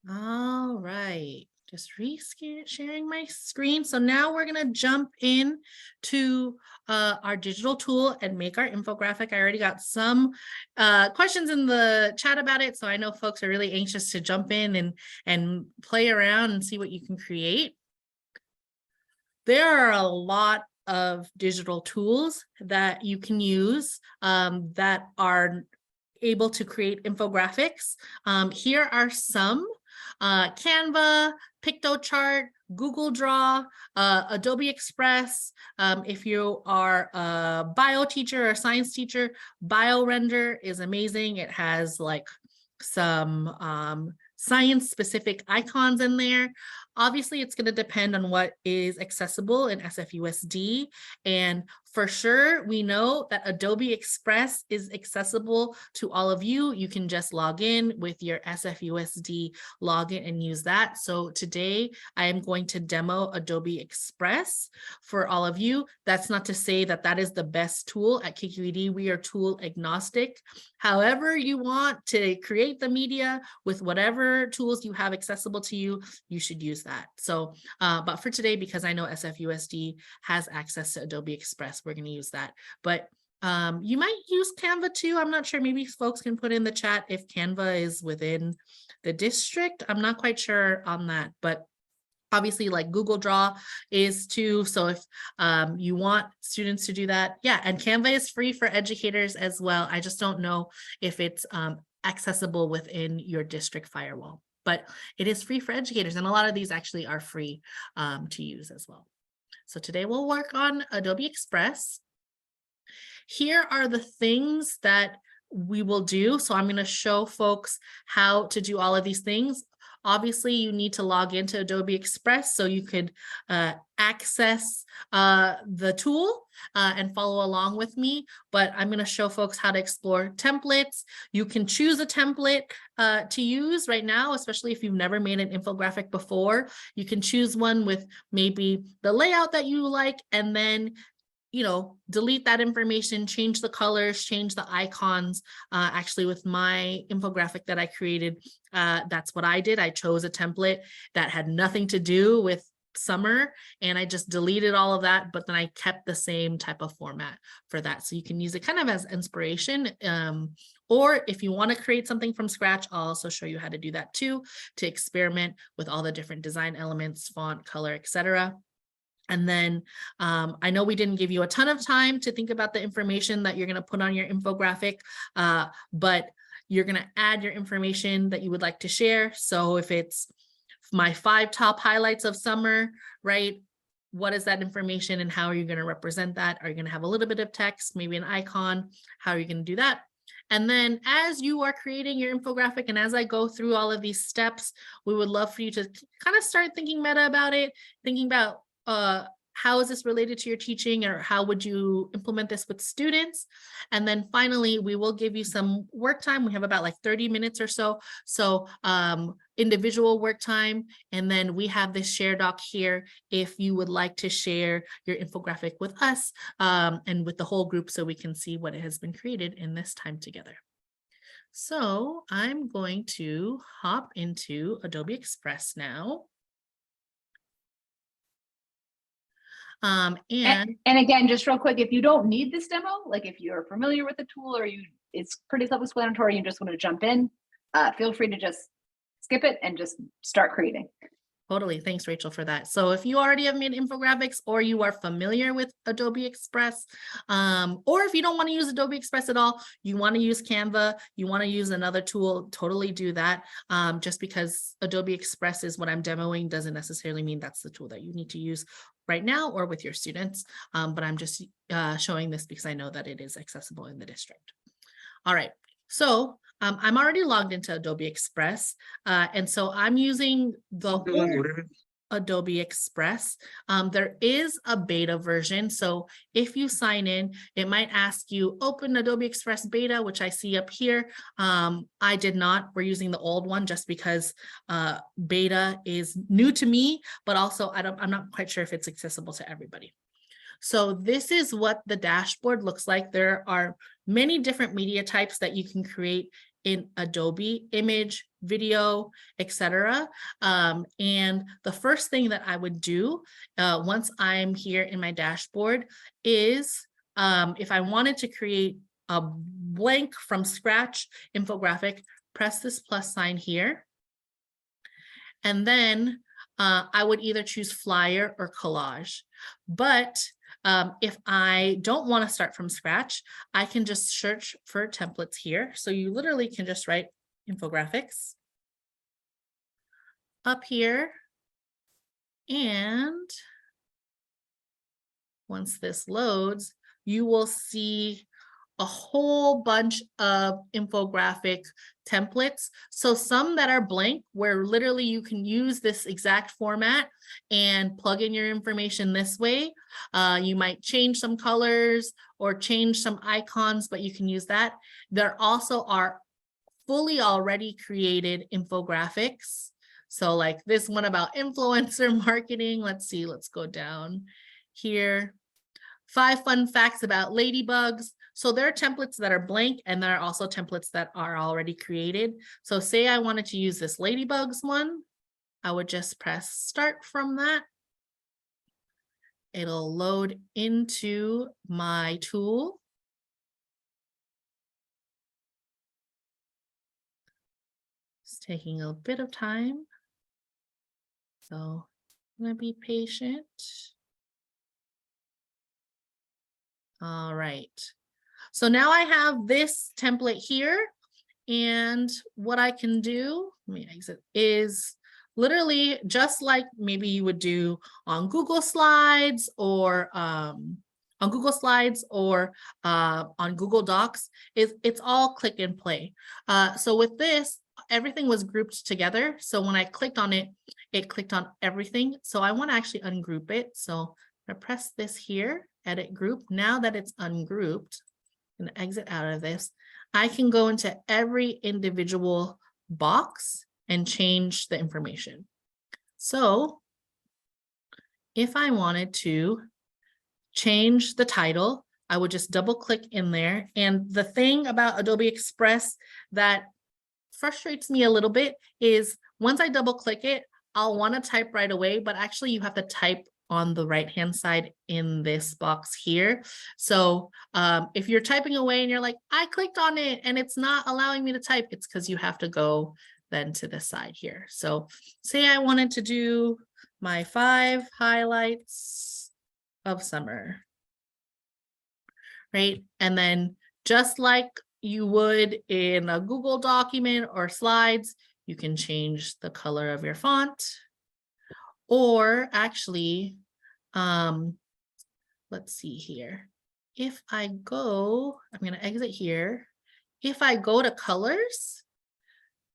All right, just sharing my screen. So now we're gonna jump in to our digital tool and make our infographic. I already got some questions in the chat about it, so I know folks are really anxious to jump in and play around and see what you can create. There are a lot of digital tools that you can use that are able to create infographics. Here are some: Canva, Pictochart, Google Draw, Adobe Express. If you are a bio teacher or science teacher, BioRender is amazing. It has like some science specific icons in there. Obviously, it's going to depend on what is accessible in SFUSD. And for sure, we know that Adobe Express is accessible to all of you. You can just log in with your SFUSD login and use that. So today I am going to demo Adobe Express for all of you. That's not to say that that is the best tool at KQED. We are tool agnostic. However you want to create the media with whatever tools you have accessible to you, you should use that. So, but for today, because I know SFUSD has access to Adobe Express, we're going to use that. But you might use Canva too. I'm not sure. Maybe folks can put in the chat if Canva is within the district. I'm not quite sure on that, but obviously like Google Draw is too. So if you want students to do that, yeah, and Canva is free for educators as well. I just don't know if it's accessible within your district firewall, but it is free for educators. And a lot of these actually are free to use as well. So today we'll work on Adobe Express. Here are the things that we will do. So I'm going to show folks how to do all of these things. Obviously, you need to log into Adobe Express so you could access the tool and follow along with me. But I'm going to show folks how to explore templates. You can choose a template to use right now, especially if you've never made an infographic before. You can choose one with maybe the layout that you like, and then delete that information, change the colors, change the icons. Actually, with my infographic that I created, that's what I did. I chose a template that had nothing to do with summer, and I just deleted all of that, but then I kept the same type of format for that. So you can use it kind of as inspiration. Or if you want to create something from scratch, I'll also show you how to do that too, to experiment with all the different design elements, font, color, etc. And then I know we didn't give you a ton of time to think about the information that you're going to put on your infographic, but you're going to add your information that you would like to share. So if it's my 5 top highlights of summer, right? What is that information and how are you going to represent that? Are you going to have a little bit of text, maybe an icon? How are you going to do that? And then as you are creating your infographic and as I go through all of these steps, we would love for you to kind of start thinking meta about it, thinking about how is this related to your teaching, or how would you implement this with students? And then finally, we will give you some work time. We have about like 30 minutes or so. So individual work time. And then we have this share doc here if you would like to share your infographic with us and with the whole group so we can see what has been created in this time together. So I'm going to hop into Adobe Express now. And again, just real quick, if you don't need this demo, like if you're familiar with the tool or it's pretty self-explanatory, you just want to jump in, feel free to just skip it and just start creating. Totally. Thanks, Rachel, for that. So if you already have made infographics or you are familiar with Adobe Express, or if you don't want to use Adobe Express at all, you want to use Canva, you want to use another tool, totally do that. Just because Adobe Express is what I'm demoing doesn't necessarily mean that's the tool that you need to use right now or with your students. But I'm just showing this because I know that it is accessible in the district. All right. So I'm already logged into Adobe Express, and so I'm using the whole Adobe Express. There is a beta version, so if you sign in, it might ask you open Adobe Express beta, which I see up here. I did not. We're using the old one just because beta is new to me, but also I'm not quite sure if it's accessible to everybody. So this is what the dashboard looks like. There are many different media types that you can create in Adobe: image, video, etc. And the first thing that I would do once I'm here in my dashboard is if I wanted to create a blank from scratch infographic, press this plus sign here. And then I would either choose flyer or collage. But if I don't want to start from scratch, I can just search for templates here. So you literally can just write infographics. Up here, And once this loads, you will see a whole bunch of infographic templates. So some that are blank, where literally you can use this exact format and plug in your information this way. You might change some colors or change some icons, but you can use that. There also are fully already created infographics. So like this one about influencer marketing. Let's see, let's go down here. 5 fun facts about ladybugs. So there are templates that are blank and there are also templates that are already created. So say I wanted to use this ladybugs one, I would just press start from that. It'll load into my tool. It's taking a bit of time. So I'm gonna be patient. All right. So now I have this template here, and what I can do, let me exit, is literally just like maybe you would do on Google Slides or on Google Docs, it's all click and play. So with this, everything was grouped together. So when I clicked on it, it clicked on everything. So I want to actually ungroup it. So I press this here, edit group. Now that it's ungrouped, and exit out of this, I can go into every individual box and change the information. So if I wanted to change the title, I would just double click in there. And the thing about Adobe Express that frustrates me a little bit is once I double click it, I'll want to type right away, but actually you have to type on the right-hand side in this box here. So if you're typing away and you're like, I clicked on it and it's not allowing me to type, it's because you have to go then to the side here. So say I wanted to do my 5 highlights of summer, right? And then just like you would in a Google document or slides, you can change the color of your font. Or actually, let's see here. If I go, I'm going to exit here. If I go to colors,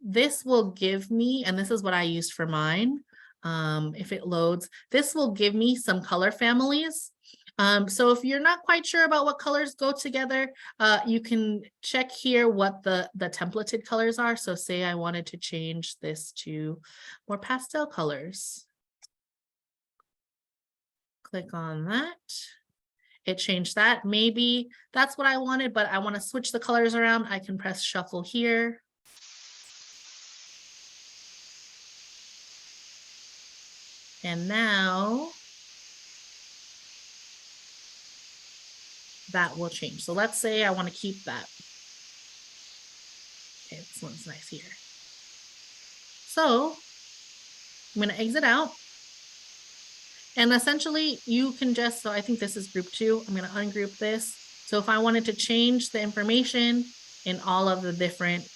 this will give me, and this is what I used for mine. If it loads, this will give me some color families. So if you're not quite sure about what colors go together, you can check here what the templated colors are. So say I wanted to change this to more pastel colors. Click on that. It changed that. Maybe that's what I wanted, but I want to switch the colors around. I can press shuffle here. And now that will change. So let's say I want to keep that. Okay, this one's nice here. So I'm going to exit out. And essentially you can just, so I think this is group 2. I'm going to ungroup this. So if I wanted to change the information in all of the different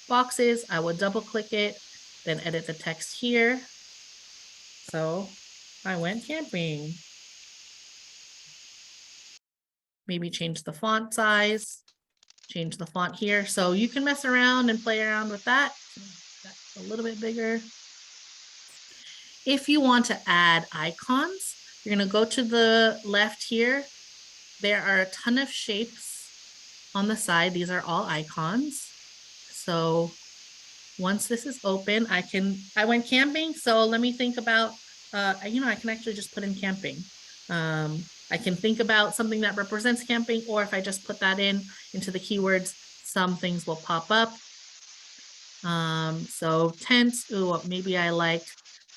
boxes, I would double click it, then edit the text here. So I went camping. Maybe change the font size, change the font here. So you can mess around and play around with that. That's a little bit bigger. If you want to add icons, you're going to go to the left here. There are a ton of shapes on the side. These are all icons. So once this is open, I went camping. So let me think about, I can actually just put in camping. I can think about something that represents camping, or if I just put that into the keywords, some things will pop up. So tents, ooh, maybe I like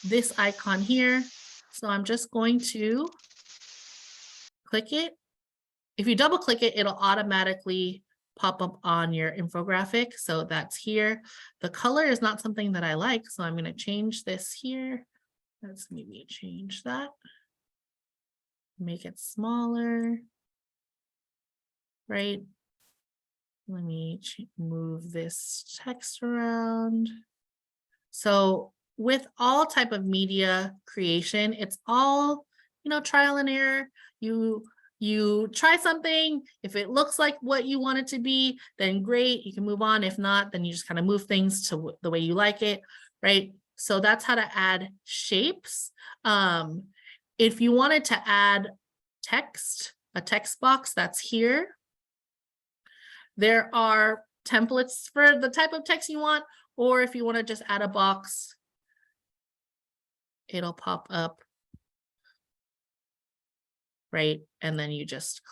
this icon here. So I'm just going to click it. If you double click it, it'll automatically pop up on your infographic. So that's here. The color is not something that I like, so I'm going to change this here. Let's maybe change that. Make it smaller. Right. Let me move this text around. So with all type of media creation, it's all, trial and error. You try something. If it looks like what you want it to be, then great, you can move on. If not, then you just kind of move things to the way you like it, right? So that's how to add shapes. If you wanted to add text, a text box, that's here. There are templates for the type of text you want, or if you want to just add a box, it'll pop up, right? And then you just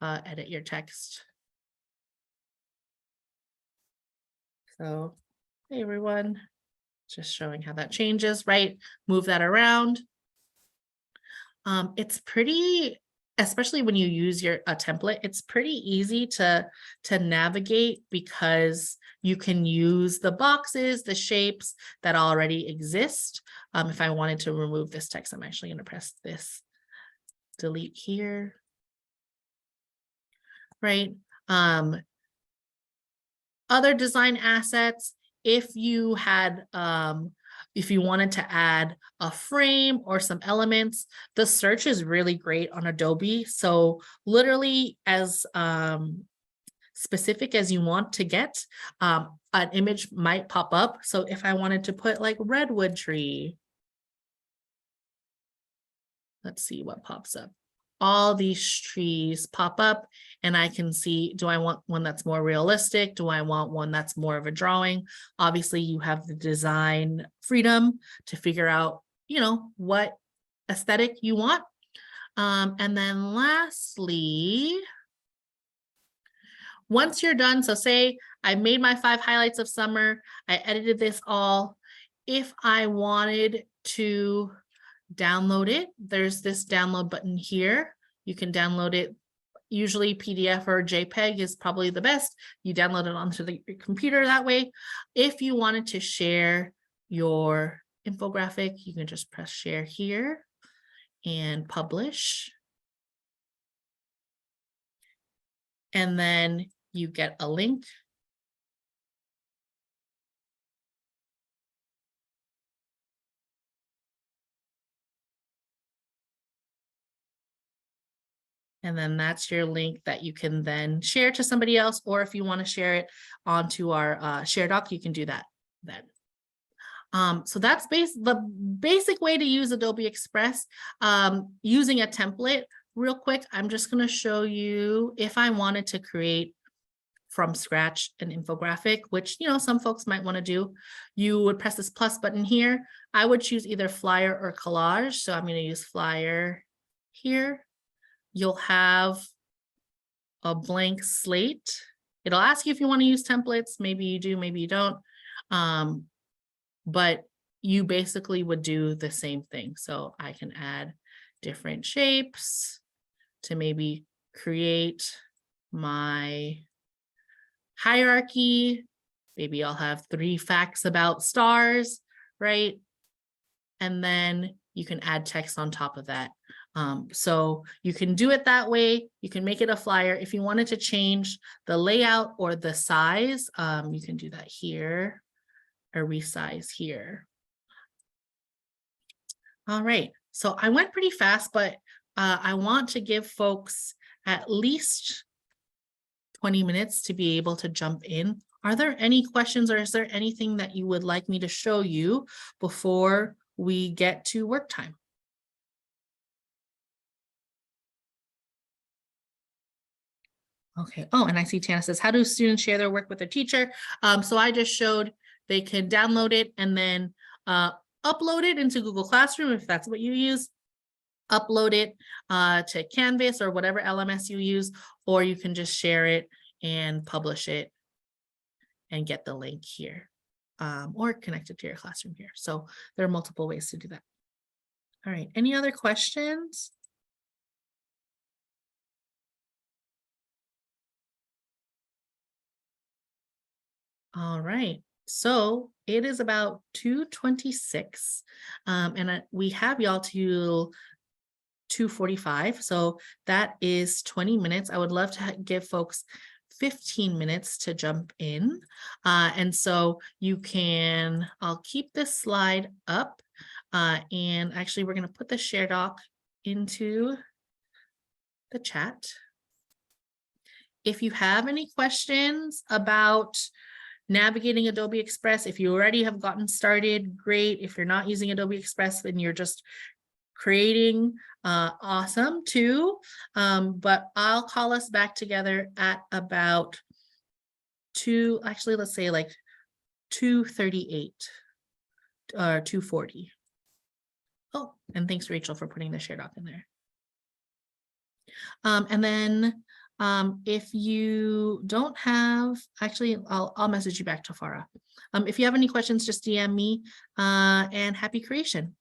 edit your text. So, hey everyone, just showing how that changes, right? Move that around. It's pretty, especially when you use a template, it's pretty easy to navigate because you can use the boxes, the shapes that already exist. If I wanted to remove this text, I'm actually going to press this delete here, right? Other design assets, if you had, if you wanted to add a frame or some elements, the search is really great on Adobe. So literally as specific as you want to get, an image might pop up. So if I wanted to put like redwood tree, let's see what pops up. All these trees pop up and I can see, do I want one that's more realistic? Do I want one that's more of a drawing? Obviously, you have the design freedom to figure out, what aesthetic you want. And then lastly, once you're done, so say I made my 5 highlights of summer, I edited this all. If I wanted to download it, there's this download button here. You can download it. Usually PDF or JPEG is probably the best. You download it onto your computer that way. If you wanted to share your infographic, you can just press share here and publish. And then you get a link. And then that's your link that you can then share to somebody else, or if you want to share it onto our share doc, you can do that then. So that's the basic way to use Adobe Express. Using a template, real quick, I'm just going to show you if I wanted to create from scratch an infographic, which some folks might want to do. You would press this plus button here. I would choose either flyer or collage. So I'm going to use flyer here. You'll have a blank slate. It'll ask you if you want to use templates. Maybe you do, maybe you don't. But you basically would do the same thing. So I can add different shapes to maybe create my hierarchy. Maybe I'll have 3 facts about stars, right? And then you can add text on top of that. So you can do it that way. You can make it a flyer. If you wanted to change the layout or the size, you can do that here or resize here. All right, so I went pretty fast, but I want to give folks at least 20 minutes to be able to jump in. Are there any questions, or is there anything that you would like me to show you before we get to work time? Okay. Oh, and I see Tana says, how do students share their work with their teacher? So I just showed they can download it and then upload it into Google Classroom if that's what you use. Upload it to Canvas or whatever LMS you use, or you can just share it and publish it and get the link here, or connect it to your classroom here. So there are multiple ways to do that. All right. Any other questions? All right, so it is about 2:26, and we have y'all till 2:45, so that is 20 minutes. I would love to give folks 15 minutes to jump in. And so you can, I'll keep this slide up. And actually, we're going to put the share doc into the chat. If you have any questions about navigating Adobe Express, if you already have gotten started, great. If you're not using Adobe Express, then you're just creating, awesome too. But I'll call us back together at about let's say like 2:38 or 2:40. Oh, and thanks, Rachel, for putting the share doc in there. And then if you don't have, actually, I'll message you back, Tafara. If you have any questions, just DM me, and happy creation.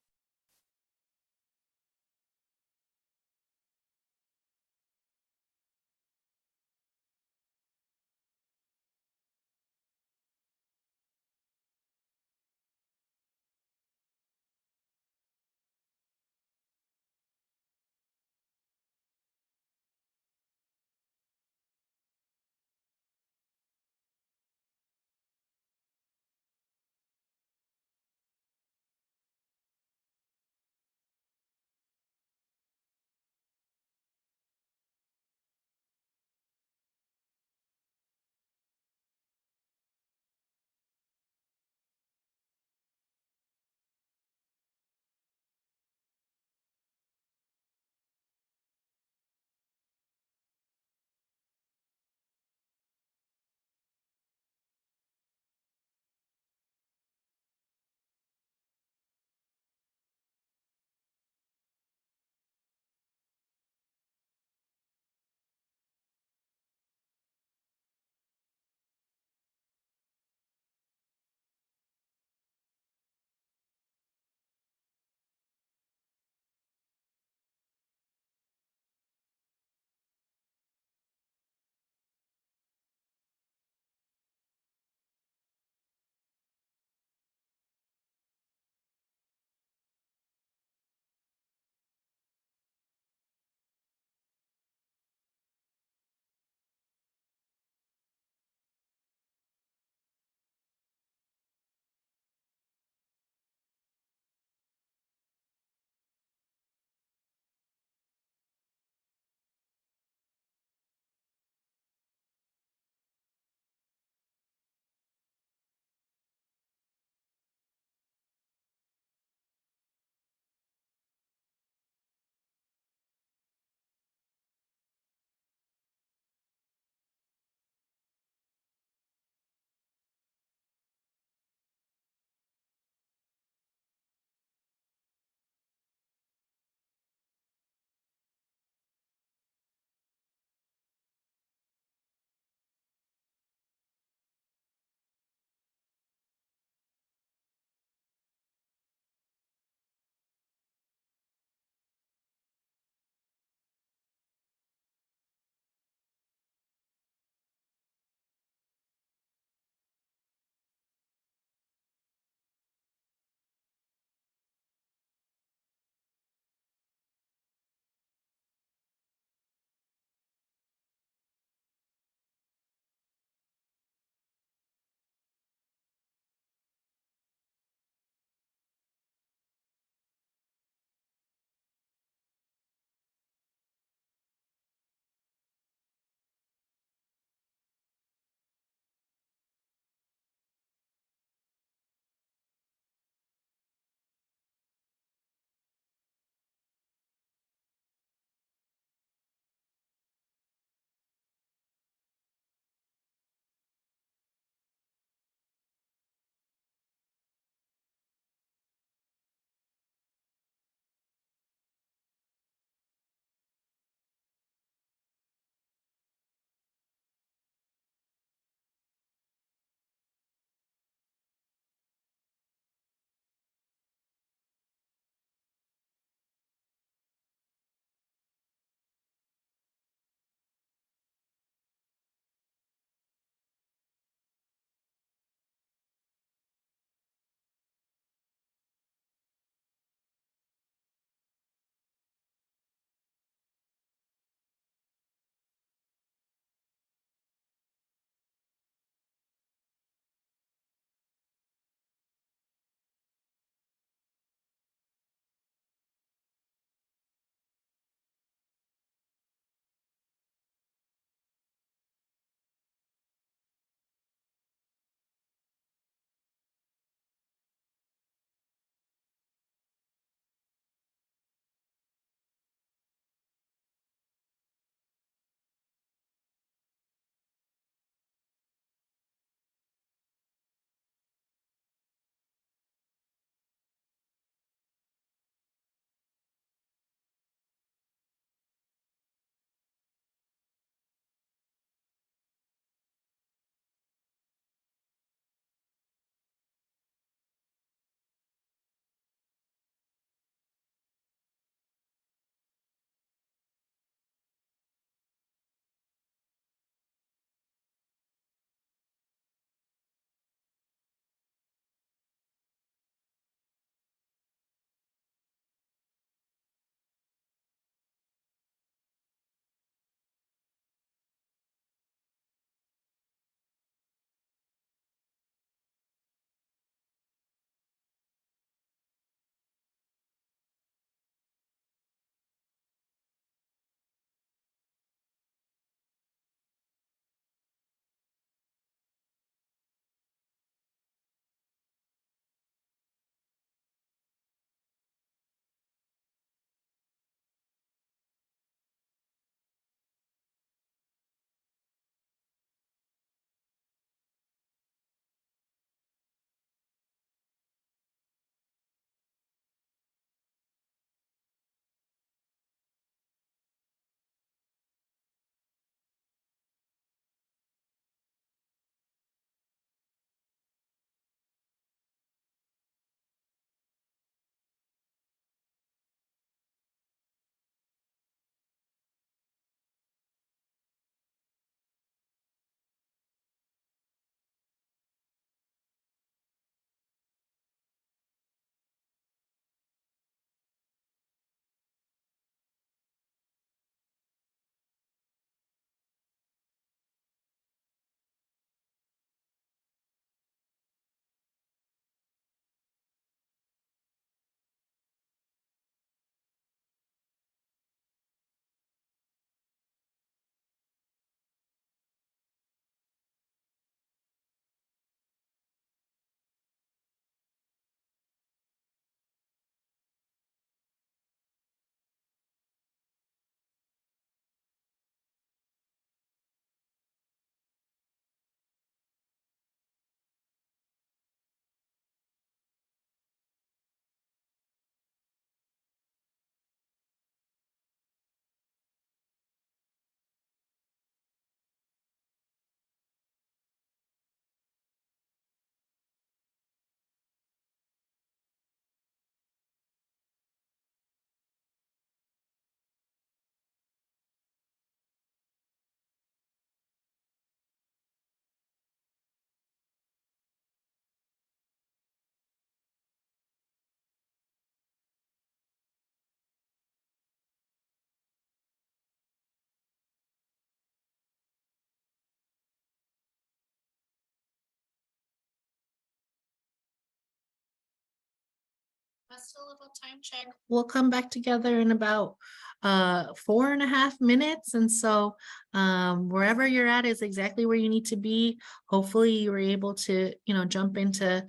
Just a little time check. We'll come back together in about 4.5 minutes. And so wherever you're at is exactly where you need to be. Hopefully you were able to, jump into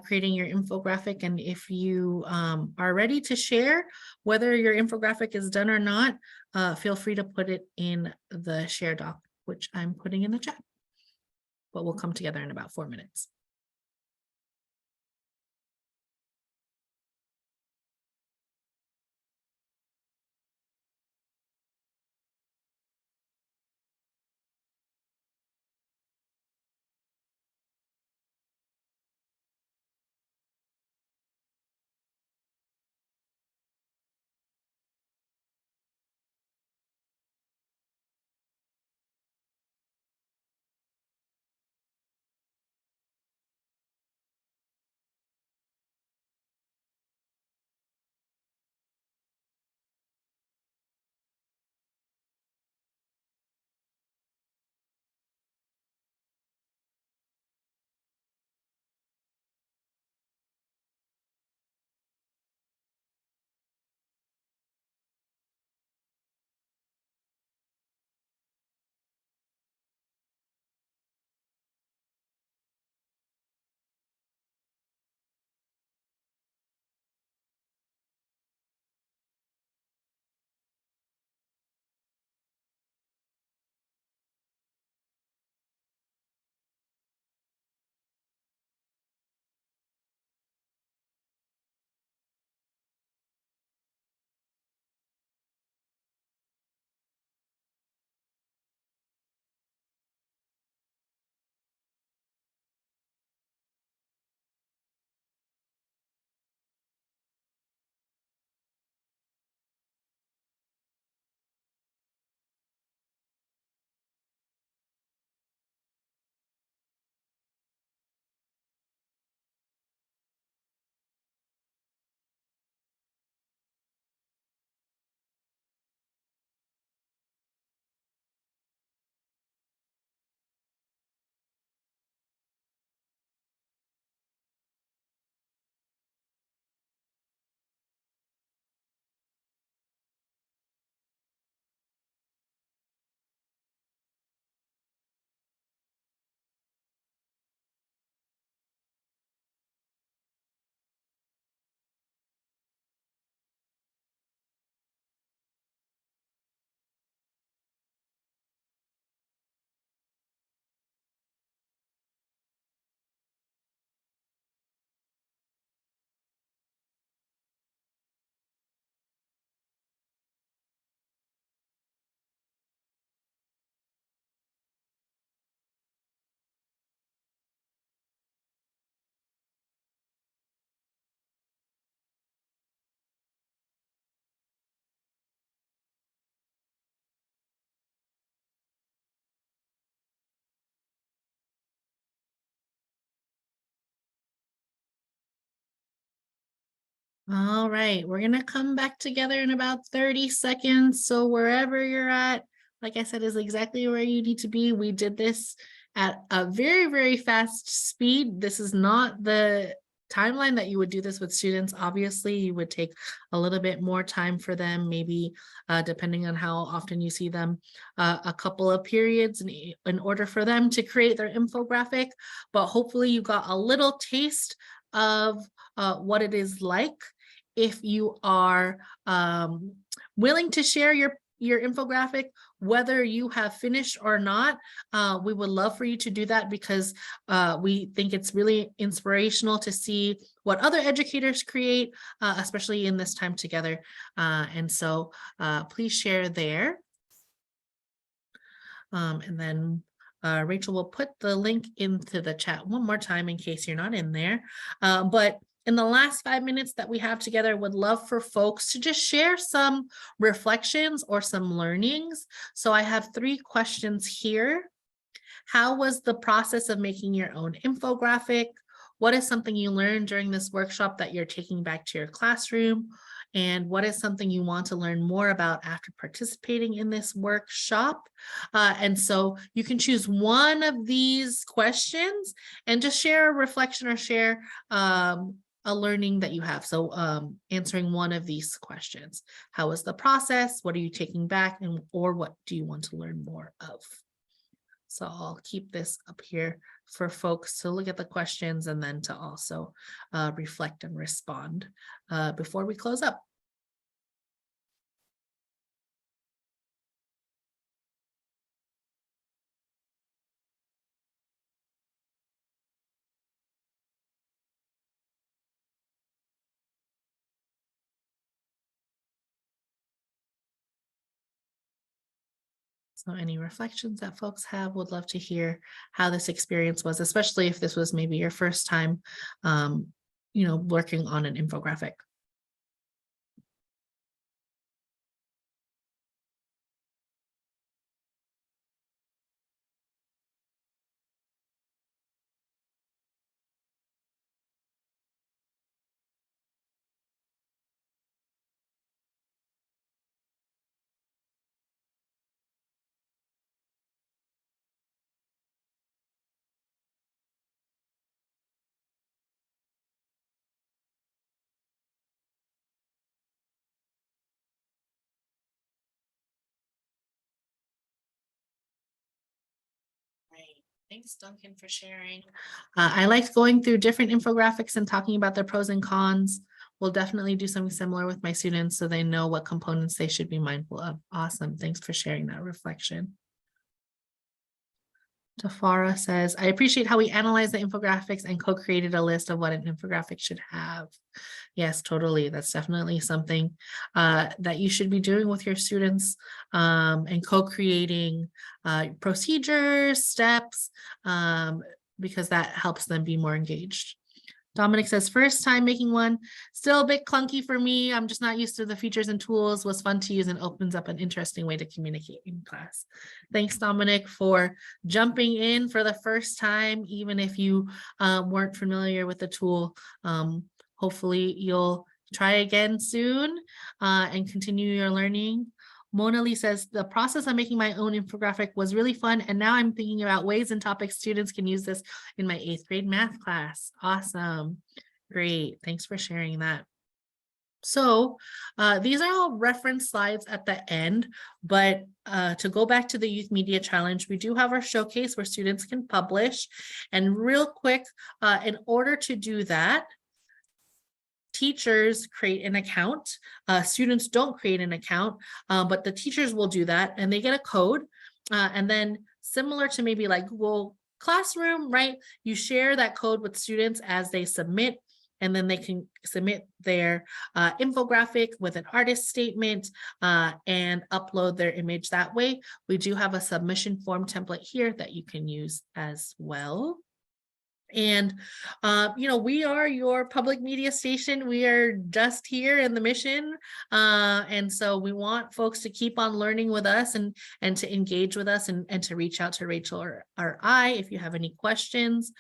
creating your infographic. And if you are ready to share, whether your infographic is done or not, feel free to put it in the share doc, which I'm putting in the chat. But we'll come together in about 4 minutes. All right, we're gonna come back together in about 30 seconds. So wherever you're at, like I said, is exactly where you need to be. We did this at a very, very fast speed. This is not the timeline that you would do this with students. Obviously, you would take a little bit more time for them, maybe depending on how often you see them, a couple of periods in order for them to create their infographic. But hopefully you got a little taste of what it is like. If you are willing to share your infographic, whether you have finished or not, we would love for you to do that, because we think it's really inspirational to see what other educators create, especially in this time together. And so please share there. And then Rachel will put the link into the chat one more time in case you're not in there. But in the last 5 minutes that we have together, would love for folks to just share some reflections or some learnings. So I have 3 questions here. How was the process of making your own infographic? What is something you learned during this workshop that you're taking back to your classroom? And what is something you want to learn more about after participating in this workshop? And so you can choose one of these questions and just share a reflection or share a learning that you have. So answering one of these questions. How was the process? What are you taking back? And or what do you want to learn more of? So I'll keep this up here for folks to look at the questions and then to also reflect and respond before we close up. So any reflections that folks have, would love to hear how this experience was, especially if this was maybe your first time, working on an infographic. Great. Thanks, Duncan, for sharing. I liked going through different infographics and talking about their pros and cons. We'll definitely do something similar with my students so they know what components they should be mindful of. Awesome. Thanks for sharing that reflection. Tafara says, I appreciate how we analyzed the infographics and co-created a list of what an infographic should have. Yes, totally. That's definitely something that you should be doing with your students and co-creating procedures, steps, because that helps them be more engaged. Dominic says, first time making one, still a bit clunky for me. I'm just not used to the features and tools. Was fun to use and opens up an interesting way to communicate in class. Thanks, Dominic, for jumping in for the first time, even if you weren't familiar with the tool. Hopefully you'll try again soon and continue your learning. Mona Lee says, the process of making my own infographic was really fun. And now I'm thinking about ways and topics students can use this in my 8th grade math class. Awesome. Great. Thanks for sharing that. So these are all reference slides at the end, but to go back to the Youth Media Challenge, we do have our showcase where students can publish. And real quick, in order to do that, teachers create an account. Students don't create an account, but the teachers will do that and they get a code. And then similar to maybe like Google Classroom, right? You share that code with students as they submit, and then they can submit their infographic with an artist statement and upload their image that way. We do have a submission form template here that you can use as well. And, we are your public media station. We are just here in the mission. And so we want folks to keep on learning with us and to engage with us and to reach out to Rachel or I if you have any questions.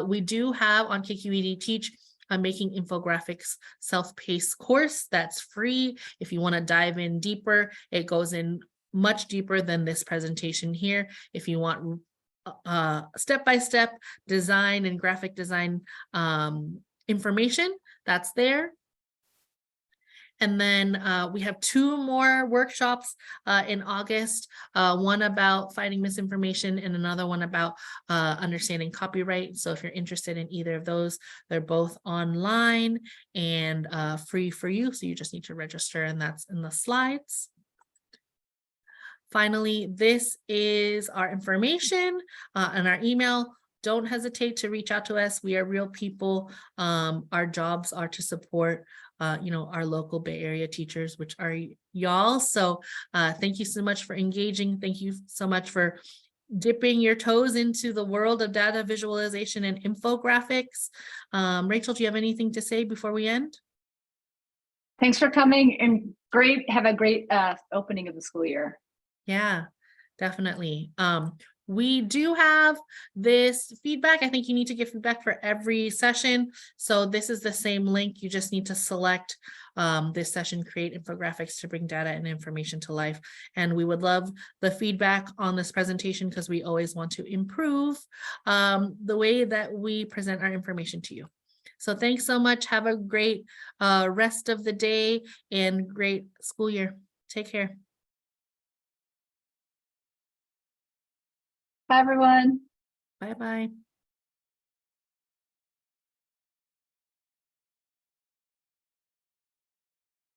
We do have on KQED Teach Making Infographics self-paced course that's free. If you want to dive in deeper, it goes in much deeper than this presentation here. If you want step-by-step design and graphic design information, that's there. And then we have 2 more workshops in August, one about fighting misinformation and another one about understanding copyright. So if you're interested in either of those, they're both online and free for you. So you just need to register, and that's in the slides. Finally, this is our information and our email. Don't hesitate to reach out to us. We are real people. Our jobs are to support, our local Bay Area teachers, which are y'all. So thank you so much for engaging. Thank you so much for dipping your toes into the world of data visualization and infographics. Rachel, do you have anything to say before we end? Thanks for coming, and have a great opening of the school year. Yeah, definitely. We do have this feedback. I think you need to give feedback for every session. So this is the same link. You just need to select this session, create infographics to bring data and information to life. And we would love the feedback on this presentation because we always want to improve the way that we present our information to you. So thanks so much. Have a great rest of the day and great school year. Take care. Bye, everyone. Bye-bye.